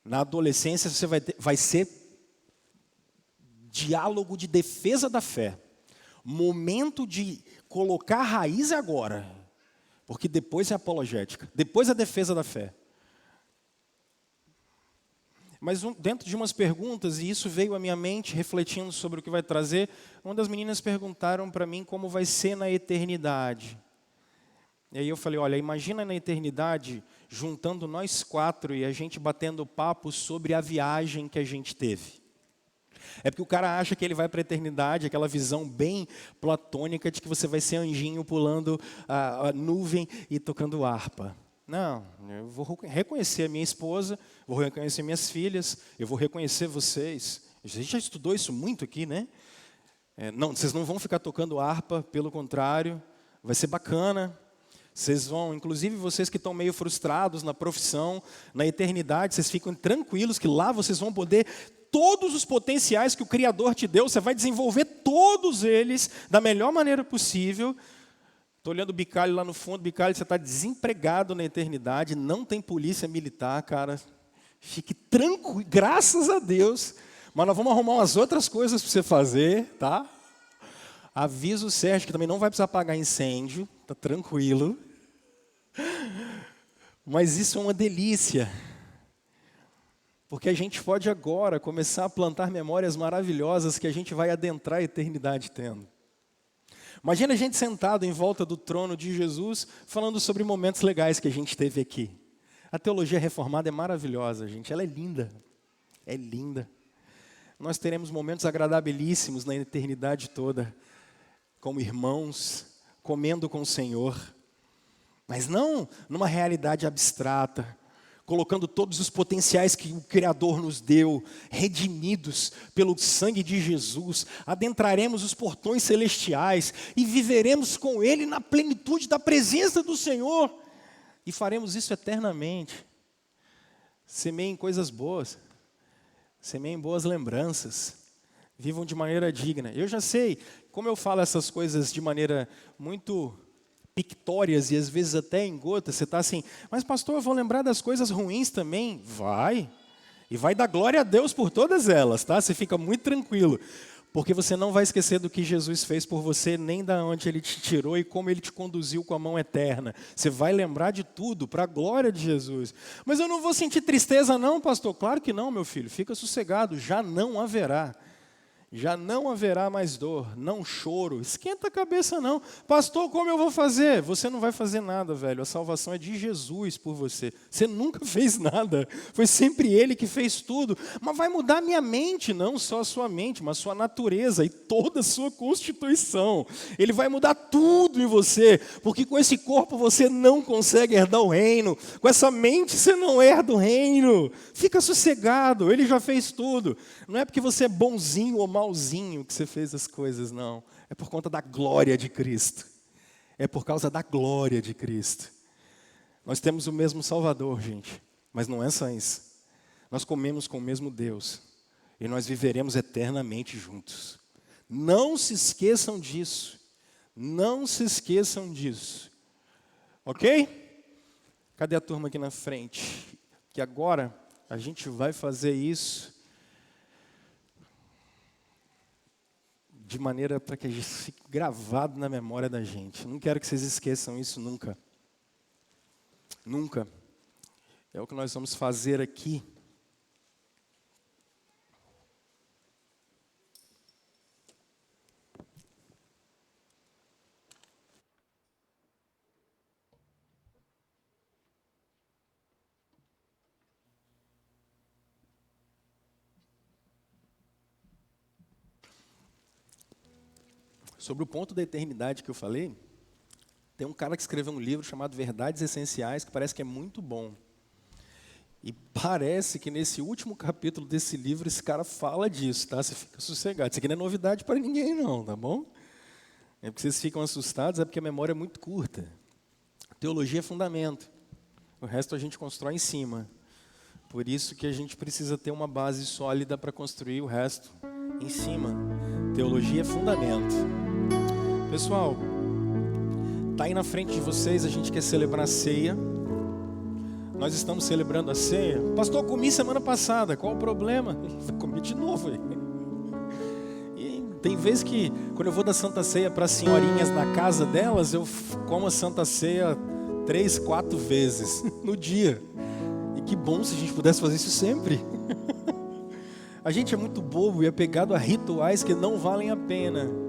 Na adolescência você vai ser diálogo de defesa da fé. Momento de colocar a raiz agora. Porque depois é apologética. Depois é a defesa da fé. Mas dentro de umas perguntas, e isso veio à minha mente, refletindo sobre o que vai trazer, uma das meninas perguntaram para mim como vai ser na eternidade. E aí eu falei, olha, imagina na eternidade, juntando nós 4 e a gente batendo papo sobre a viagem que a gente teve. É porque o cara acha que ele vai para a eternidade, aquela visão bem platônica de que você vai ser anjinho pulando a nuvem e tocando harpa. Não, eu vou reconhecer a minha esposa, vou reconhecer minhas filhas, eu vou reconhecer vocês. A gente já estudou isso muito aqui, né? Não, vocês não vão ficar tocando harpa, pelo contrário, vai ser bacana. Vocês vão, inclusive vocês que estão meio frustrados na profissão, na eternidade, vocês ficam tranquilos que lá vocês vão poder todos os potenciais que o Criador te deu, você vai desenvolver todos eles da melhor maneira possível. Estou olhando o Bicalho lá no fundo, Bicalho, você está desempregado na eternidade, não tem polícia militar, cara. Fique tranquilo, graças a Deus. Mas nós vamos arrumar umas outras coisas para você fazer, tá? Avisa o Sérgio que também não vai precisar pagar incêndio, tá tranquilo. Mas isso é uma delícia. Porque a gente pode agora começar a plantar memórias maravilhosas que a gente vai adentrar a eternidade tendo. Imagina a gente sentado em volta do trono de Jesus, falando sobre momentos legais que a gente teve aqui. A teologia reformada é maravilhosa, gente. Ela é linda. É linda. Nós teremos momentos agradabilíssimos na eternidade toda, como irmãos, comendo com o Senhor. Mas não numa realidade abstrata, colocando todos os potenciais que o Criador nos deu, redimidos pelo sangue de Jesus, adentraremos os portões celestiais e viveremos com Ele na plenitude da presença do Senhor. E faremos isso eternamente. Semeiem coisas boas, semeiem boas lembranças, vivam de maneira digna. Eu já sei, como eu falo essas coisas de maneira muito pictórias e às vezes até em gotas, você está assim, mas pastor, eu vou lembrar das coisas ruins também? Vai, e vai dar glória a Deus por todas elas, tá? Você fica muito tranquilo, porque você não vai esquecer do que Jesus fez por você, nem da onde Ele te tirou e como Ele te conduziu com a mão eterna. Você vai lembrar de tudo, para a glória de Jesus. Mas eu não vou sentir tristeza não, pastor? Claro que não, meu filho, fica sossegado, já não haverá. Já não haverá mais dor, não choro, esquenta a cabeça não. Pastor, como eu vou fazer? Você não vai fazer nada, velho. A salvação é de Jesus por você. Você nunca fez nada. Foi sempre Ele que fez tudo. Mas vai mudar minha mente, não só a sua mente, mas a sua natureza e toda a sua constituição. Ele vai mudar tudo em você, porque com esse corpo você não consegue herdar o reino. Com essa mente você não herda o reino. Fica sossegado, Ele já fez tudo. Não é porque você é bonzinho ou malzinho que você fez as coisas, não. É por conta da glória de Cristo. É por causa da glória de Cristo. Nós temos o mesmo Salvador, gente. Mas não é só isso. Nós comemos com o mesmo Deus. E nós viveremos eternamente juntos. Não se esqueçam disso. Não se esqueçam disso. Ok? Cadê a turma aqui na frente? Que agora a gente vai fazer isso de maneira para que isso fique gravado na memória da gente. Não quero que vocês esqueçam isso nunca. Nunca. É o que nós vamos fazer aqui. Sobre o ponto da eternidade que eu falei, tem um cara que escreveu um livro chamado Verdades Essenciais, que parece que é muito bom. E parece que nesse último capítulo desse livro, esse cara fala disso, tá? Você fica sossegado. Isso aqui não é novidade para ninguém não, tá bom? É porque vocês ficam assustados, é porque a memória é muito curta. Teologia é fundamento. O resto a gente constrói em cima. Por isso que a gente precisa ter uma base sólida para construir o resto em cima. Teologia é fundamento. Pessoal, está aí na frente de vocês, a gente quer celebrar a ceia. Nós estamos celebrando a ceia. Pastor, eu comi semana passada, qual o problema? Eu comi de novo. E tem vezes que, quando eu vou dar Santa Ceia para as senhorinhas na casa delas, eu como a Santa Ceia 3, 4 vezes no dia. E que bom se a gente pudesse fazer isso sempre. A gente é muito bobo e apegado a rituais que não valem a pena.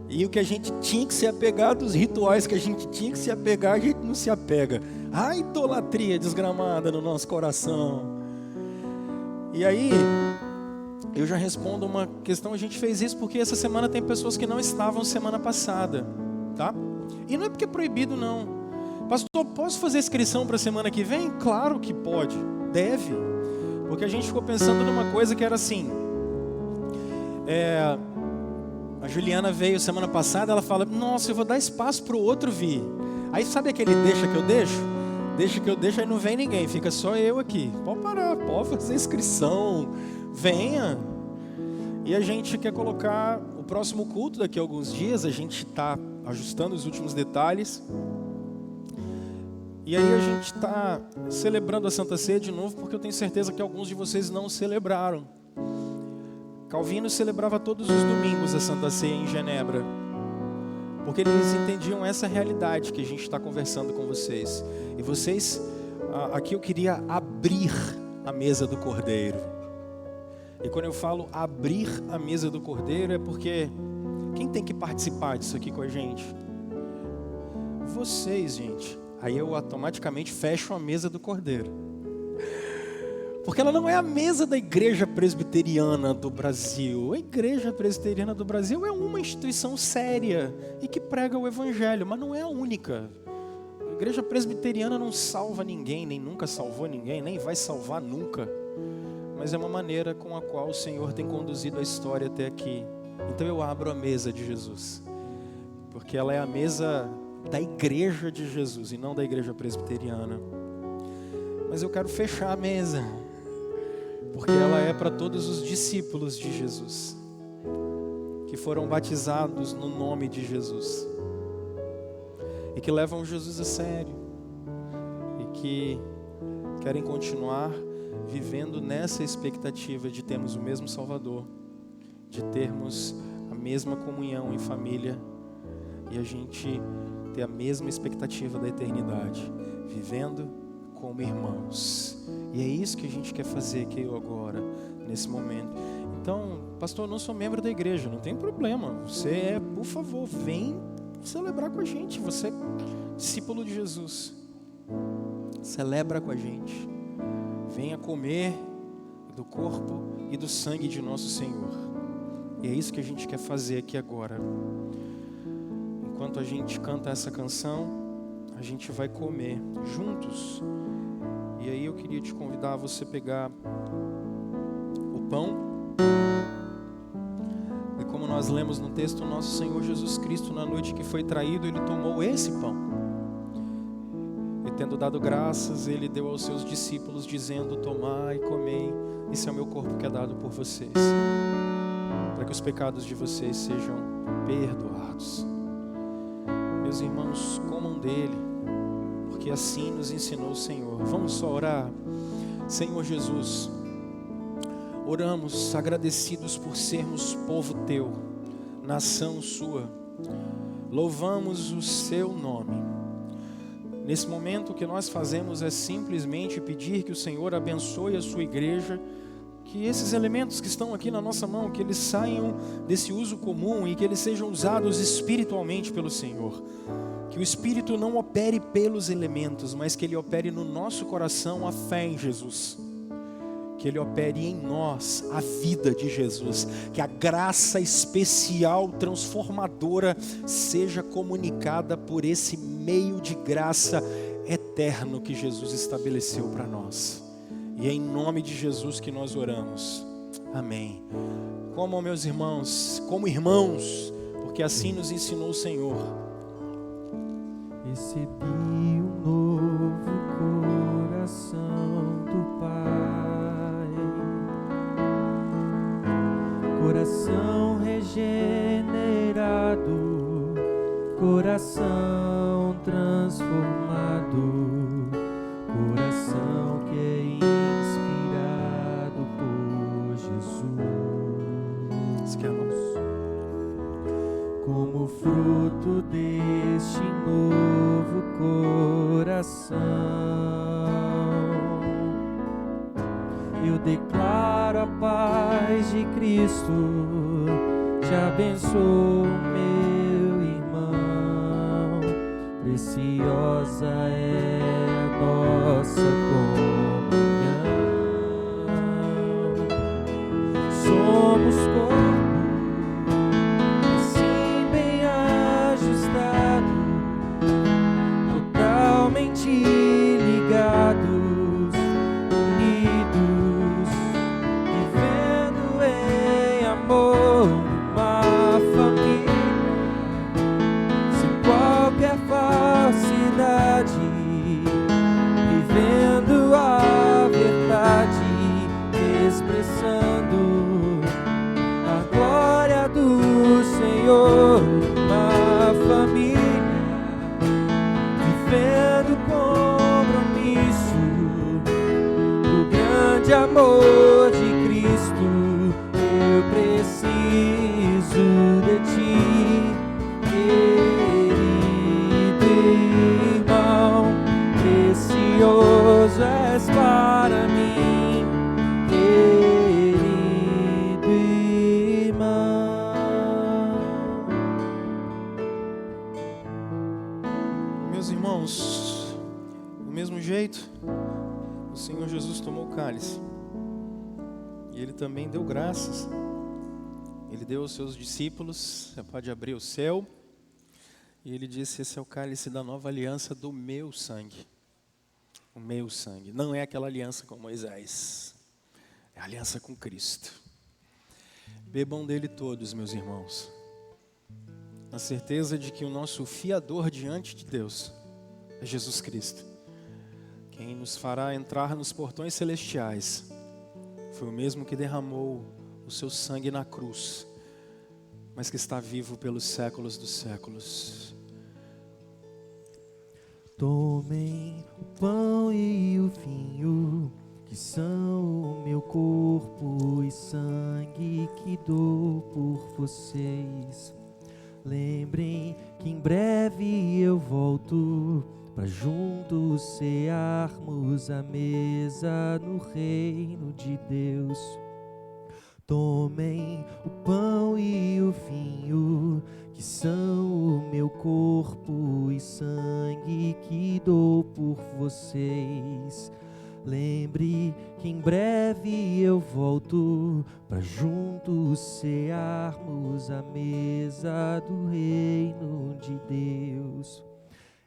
E o que a gente tinha que se apegar, dos rituais que a gente tinha que se apegar, a gente não se apega. A idolatria desgramada no nosso coração. E aí, eu já respondo uma questão, a gente fez isso porque essa semana tem pessoas que não estavam semana passada, tá? E não é porque é proibido não. Pastor, posso fazer inscrição para a semana que vem? Claro que pode, deve. Porque a gente ficou pensando numa coisa que era assim, a Juliana veio semana passada, ela fala, nossa, eu vou dar espaço para o outro vir. Aí sabe aquele deixa que eu deixo? Deixa que eu deixo, aí não vem ninguém, fica só eu aqui. Pode parar, pode fazer inscrição, venha. E a gente quer colocar o próximo culto daqui a alguns dias, a gente está ajustando os últimos detalhes. E aí a gente está celebrando a Santa Ceia de novo, porque eu tenho certeza que alguns de vocês não celebraram. Calvino celebrava todos os domingos a Santa Ceia em Genebra, porque eles entendiam essa realidade que a gente está conversando com vocês. E vocês, aqui eu queria abrir a mesa do Cordeiro. E quando eu falo abrir a mesa do Cordeiro, é porque quem tem que participar disso aqui com a gente? Vocês, gente. Aí eu automaticamente fecho a mesa do Cordeiro. Porque ela não é a mesa da Igreja Presbiteriana do Brasil. A Igreja Presbiteriana do Brasil é uma instituição séria e que prega o Evangelho, mas não é a única. A Igreja Presbiteriana não salva ninguém, nem nunca salvou ninguém, nem vai salvar nunca. Mas é uma maneira com a qual o Senhor tem conduzido a história até aqui. Então eu abro a mesa de Jesus, porque ela é a mesa da Igreja de Jesus e não da Igreja Presbiteriana. Mas eu quero fechar a mesa, porque ela é para todos os discípulos de Jesus, que foram batizados no nome de Jesus, e que levam Jesus a sério, e que querem continuar vivendo nessa expectativa de termos o mesmo Salvador, de termos a mesma comunhão em família, e a gente ter a mesma expectativa da eternidade, vivendo como irmãos. E é isso que a gente quer fazer aqui agora, nesse momento. Então, pastor, eu não sou membro da igreja, não tem problema. Você por favor, vem celebrar com a gente. Você é discípulo de Jesus. Celebra com a gente. Venha comer do corpo e do sangue de nosso Senhor. E é isso que a gente quer fazer aqui agora. Enquanto a gente canta essa canção, a gente vai comer juntos. E aí eu queria te convidar a você pegar o pão. E como nós lemos no texto, o nosso Senhor Jesus Cristo, na noite que foi traído, Ele tomou esse pão. E tendo dado graças, Ele deu aos seus discípulos, dizendo, tomai e comei, esse é o meu corpo que é dado por vocês. para que os pecados de vocês sejam perdoados. Meus irmãos, comam dele, porque assim nos ensinou o Senhor. Vamos só orar. Senhor Jesus, oramos agradecidos por sermos povo teu, nação sua. Louvamos o seu nome. Nesse momento, o que nós fazemos é simplesmente pedir que o Senhor abençoe a sua igreja, que esses elementos que estão aqui na nossa mão, que eles saiam desse uso comum e que eles sejam usados espiritualmente pelo Senhor. Que o Espírito não opere pelos elementos, mas que ele opere no nosso coração a fé em Jesus. Que ele opere em nós a vida de Jesus. Que a graça especial, transformadora, seja comunicada por esse meio de graça eterno que Jesus estabeleceu para nós. E é em nome de Jesus que nós oramos. Amém. Como meus irmãos, como irmãos, porque assim nos ensinou o Senhor. Recebi um novo coração do Pai, coração regenerado, coração transformado, coração que é inspirado por Jesus. Como fruto deste novo coração, eu declaro a paz de Cristo, te abençoo, meu irmão, preciosa é a nossa comunhão. Somos corpo, assim bem ajustado, totalmente ligados, unidos, vivendo em amor, uma família, sem qualquer falsidade, vivendo a verdade, expressando a glória do Senhor, uma família, vivendo compromisso do grande amor de Cristo. Eu preciso de ti, querido irmão, precioso és para mim, querido irmão. Meus irmãos, do mesmo jeito, o Senhor Jesus tomou o cálice. E ele também deu graças. Ele deu aos seus discípulos, você pode abrir o céu. E ele disse: esse é o cálice da nova aliança do meu sangue. O meu sangue. Não é aquela aliança com Moisés. É a aliança com Cristo. Bebam dele todos, meus irmãos. Na certeza de que o nosso fiador diante de Deus é Jesus Cristo. Quem nos fará entrar nos portões celestiais foi o mesmo que derramou o seu sangue na cruz, mas que está vivo pelos séculos dos séculos. Tomem o pão e o vinho, que são o meu corpo e sangue que dou por vocês. Lembrem que em breve eu volto, para juntos cearmos a mesa no reino de Deus. Tomem o pão e o vinho, que são o meu corpo e sangue que dou por vocês. Lembre que em breve eu volto, para juntos cearmos a mesa do reino de Deus.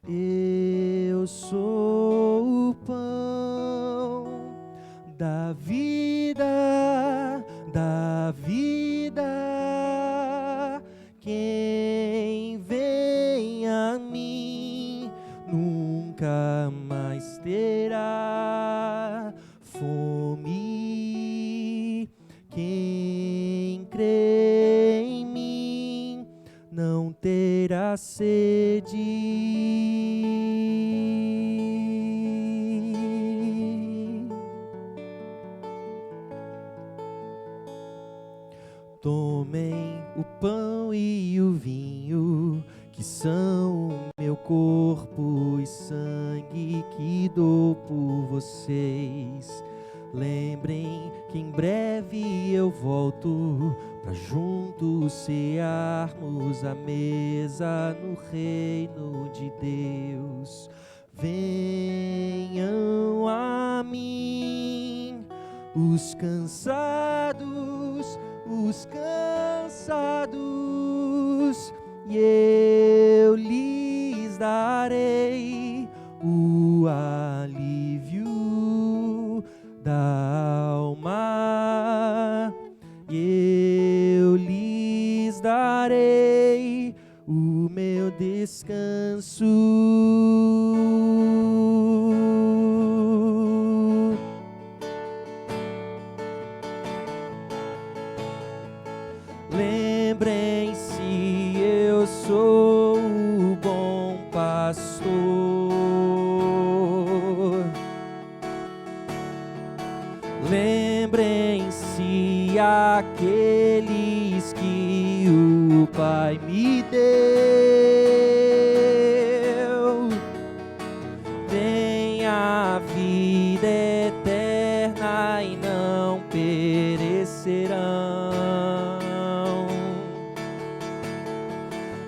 Eu sou o pão da vida, da vida. Quem vem a mim nunca mais terá fome. Quem crê satisfazer a sede. Tomem o pão e o vinho, que são o meu corpo e sangue que dou por vocês. Lembrem que em breve eu volto para juntos cearmos à mesa no reino de Deus. Venham a mim os cansados, e eu lhes darei o alívio da alma. Eu lhes darei o meu descanso. Lembrem-se, eu sou o bom pastor. Lembrem-se, aqueles que o Pai me deu. Tem a vida eterna e não perecerão.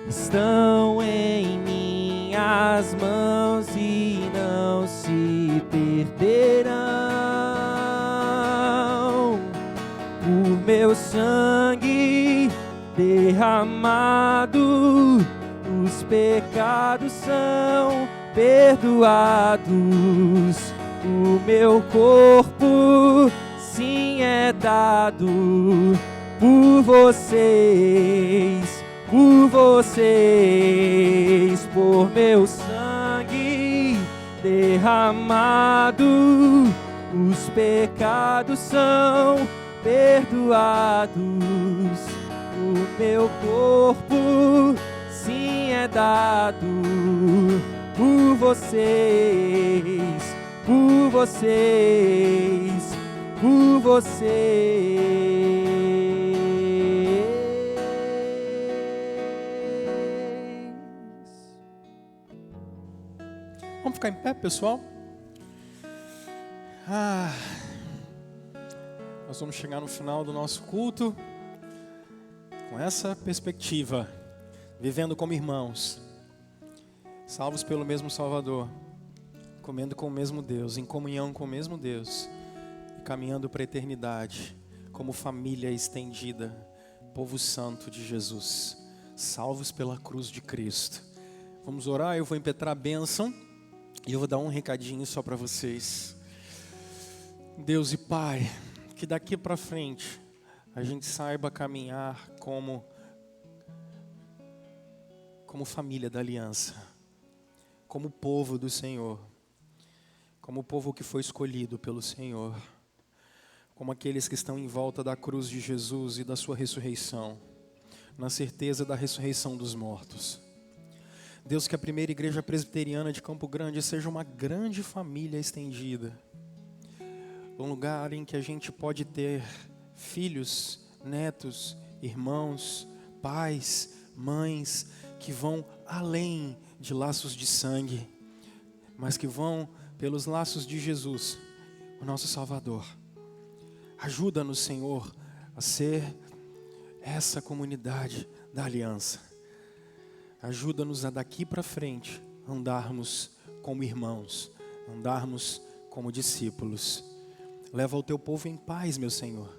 Estão em minhas mãos e não se perderão. Por meu sangue derramado, os pecados são perdoados. O meu corpo sim é dado por vocês. Por vocês, por meu sangue derramado, os pecados são perdoados. O meu corpo sim é dado por vocês, por vocês, por vocês. Vamos ficar em pé, pessoal? Nós vamos chegar no final do nosso culto com essa perspectiva, vivendo como irmãos, salvos pelo mesmo Salvador, comendo com o mesmo Deus, em comunhão com o mesmo Deus, e caminhando para a eternidade, como família estendida, povo santo de Jesus, salvos pela cruz de Cristo. Vamos orar, eu vou impetrar a bênção. E eu vou dar um recadinho só para vocês. Deus e Pai, que daqui para frente a gente saiba caminhar como família da aliança, como povo do Senhor, como povo que foi escolhido pelo Senhor, como aqueles que estão em volta da cruz de Jesus e da sua ressurreição, na certeza da ressurreição dos mortos. Deus, que a primeira igreja presbiteriana de Campo Grande seja uma grande família estendida. Um lugar em que a gente pode ter filhos, netos, irmãos, pais, mães, que vão além de laços de sangue, mas que vão pelos laços de Jesus, o nosso Salvador. Ajuda-nos, Senhor, a ser essa comunidade da aliança. Ajuda-nos a daqui para frente andarmos como irmãos, andarmos como discípulos. Leva o teu povo em paz, meu Senhor.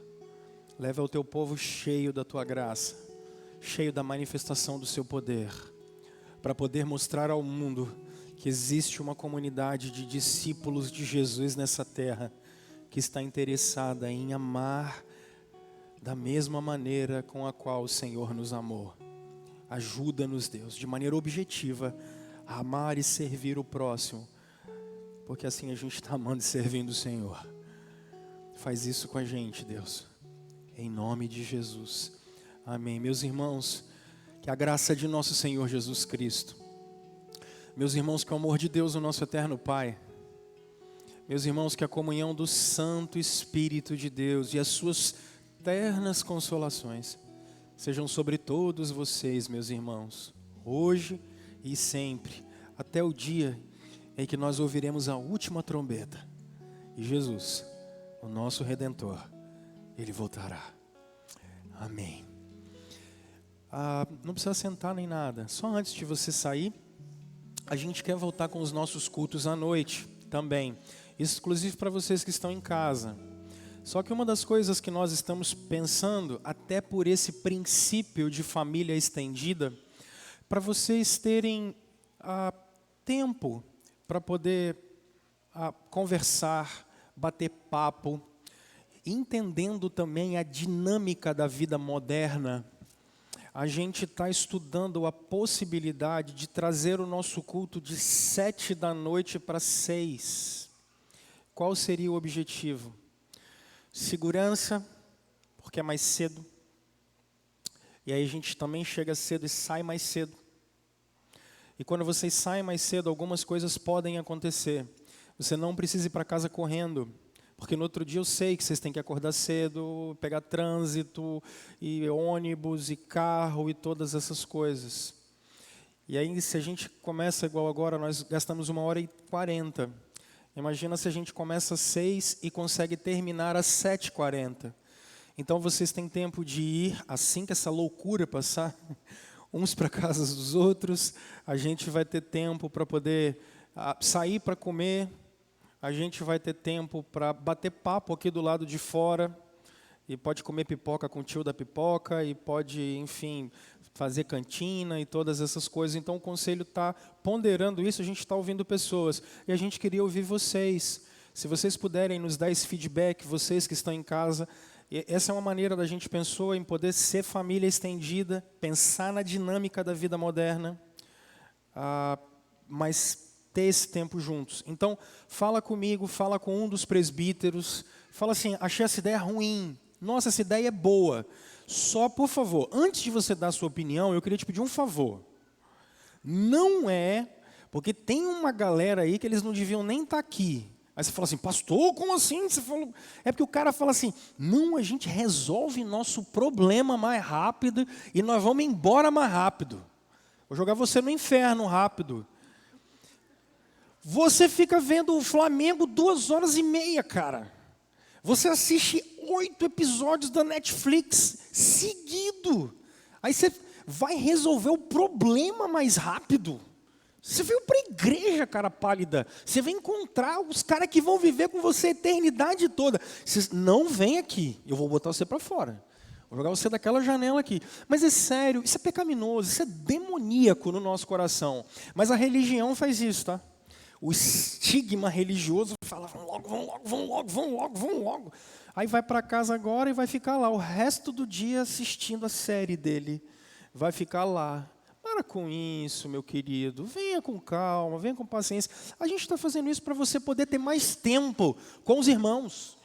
Leva o teu povo cheio da tua graça, cheio da manifestação do seu poder, para poder mostrar ao mundo que existe uma comunidade de discípulos de Jesus nessa terra, que está interessada em amar da mesma maneira com a qual o Senhor nos amou. Ajuda-nos, Deus, de maneira objetiva, a amar e servir o próximo, porque assim a gente está amando e servindo o Senhor. Faz isso com a gente, Deus, em nome de Jesus. Amém. Meus irmãos, Que a graça de nosso Senhor Jesus Cristo, meus irmãos, que o amor de Deus, o nosso eterno Pai, meus irmãos, que a comunhão do Santo Espírito de Deus e as suas ternas consolações sejam sobre todos vocês, meus irmãos, hoje e sempre, até o dia em que nós ouviremos a última trombeta e Jesus, o nosso Redentor, Ele voltará. Amém. Não precisa sentar nem nada, só antes de você sair, a gente quer voltar com os nossos cultos à noite também, exclusivo para vocês que estão em casa. Só que uma das coisas que nós estamos pensando, até por esse princípio de família estendida, para vocês terem tempo para poder conversar, bater papo, entendendo também a dinâmica da vida moderna. A gente está estudando a possibilidade de trazer o nosso culto de 7 da noite para 6. Qual seria o objetivo? Segurança, porque é mais cedo. E aí a gente também chega cedo e sai mais cedo. E quando vocês saem mais cedo, algumas coisas podem acontecer. Você não precisa ir para casa correndo. Porque no outro dia eu sei que vocês têm que acordar cedo, pegar trânsito, e ônibus, e carro, e todas essas coisas. E aí, se a gente começa igual agora, nós gastamos 1h40. Imagina se a gente começa às 6 e consegue terminar às 7h40. Então, vocês têm tempo de ir, assim que essa loucura passar, uns para casa dos outros, a gente vai ter tempo para poder sair para comer. A gente vai ter tempo para bater papo aqui do lado de fora, e pode comer pipoca com o tio da pipoca, e pode, enfim, fazer cantina e todas essas coisas. Então, o conselho está ponderando isso, a gente está ouvindo pessoas, e a gente queria ouvir vocês. Se vocês puderem nos dar esse feedback, vocês que estão em casa, essa é uma maneira da gente pensou em poder ser família estendida, pensar na dinâmica da vida moderna, mas ter esse tempo juntos. Então, fala comigo, fala com um dos presbíteros, fala assim, achei essa ideia ruim, nossa, essa ideia é boa. Só, por favor, antes de você dar a sua opinião, eu queria te pedir um favor. Não é, porque tem uma galera aí que eles não deviam nem estar aqui. Aí você fala assim, pastor, como assim? Você falou... É porque o cara fala assim, não, a gente resolve nosso problema mais rápido e nós vamos embora mais rápido. Vou jogar você no inferno rápido. Você fica vendo o Flamengo 2h30, cara. Você assiste 8 episódios da Netflix seguido. Aí você vai resolver o problema mais rápido. Você veio para a igreja, cara pálida. Você vem encontrar os caras que vão viver com você a eternidade toda. Você não vem aqui, eu vou botar você para fora. Vou jogar você daquela janela aqui. Mas é sério, isso é pecaminoso, isso é demoníaco no nosso coração. Mas a religião faz isso, tá? O estigma religioso fala, vão logo, vão logo, vão logo, vão logo, vão logo. Aí vai para casa agora e vai ficar lá o resto do dia assistindo a série dele. Vai ficar lá. Para com isso, meu querido. Venha com calma, venha com paciência. A gente está fazendo isso para você poder ter mais tempo com os irmãos.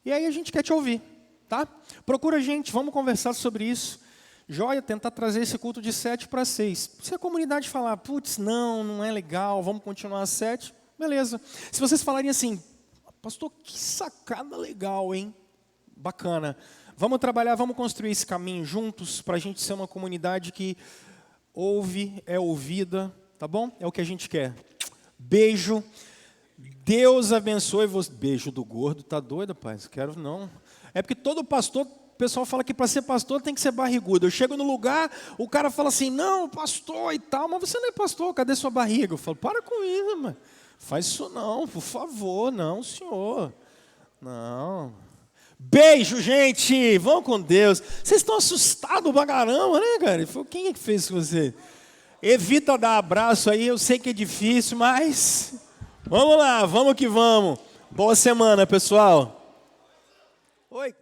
E aí a gente quer te ouvir, tá? Procura a gente, vamos conversar sobre isso. Joia, tentar trazer esse culto de 7 para 6. Se a comunidade falar, putz, não é legal, vamos continuar às 7, beleza. Se vocês falarem assim, pastor, que sacada legal, hein? Bacana. Vamos trabalhar, vamos construir esse caminho juntos para a gente ser uma comunidade que ouve, é ouvida, tá bom? É o que a gente quer. Beijo. Deus abençoe você. Beijo do gordo, tá doido, rapaz? Quero não. É porque todo pastor... O pessoal fala que para ser pastor tem que ser barrigudo. Eu chego no lugar, o cara fala assim, não, pastor e tal, mas você não é pastor, cadê sua barriga? Eu falo, para com isso, mano. Faz isso não, por favor, não, senhor. Não. Beijo, gente, vão com Deus. Vocês estão assustados pra caramba, né, cara? Quem é que fez isso com você? Evita dar abraço aí, eu sei que é difícil, mas... Vamos lá, vamos que vamos. Boa semana, pessoal. Oi.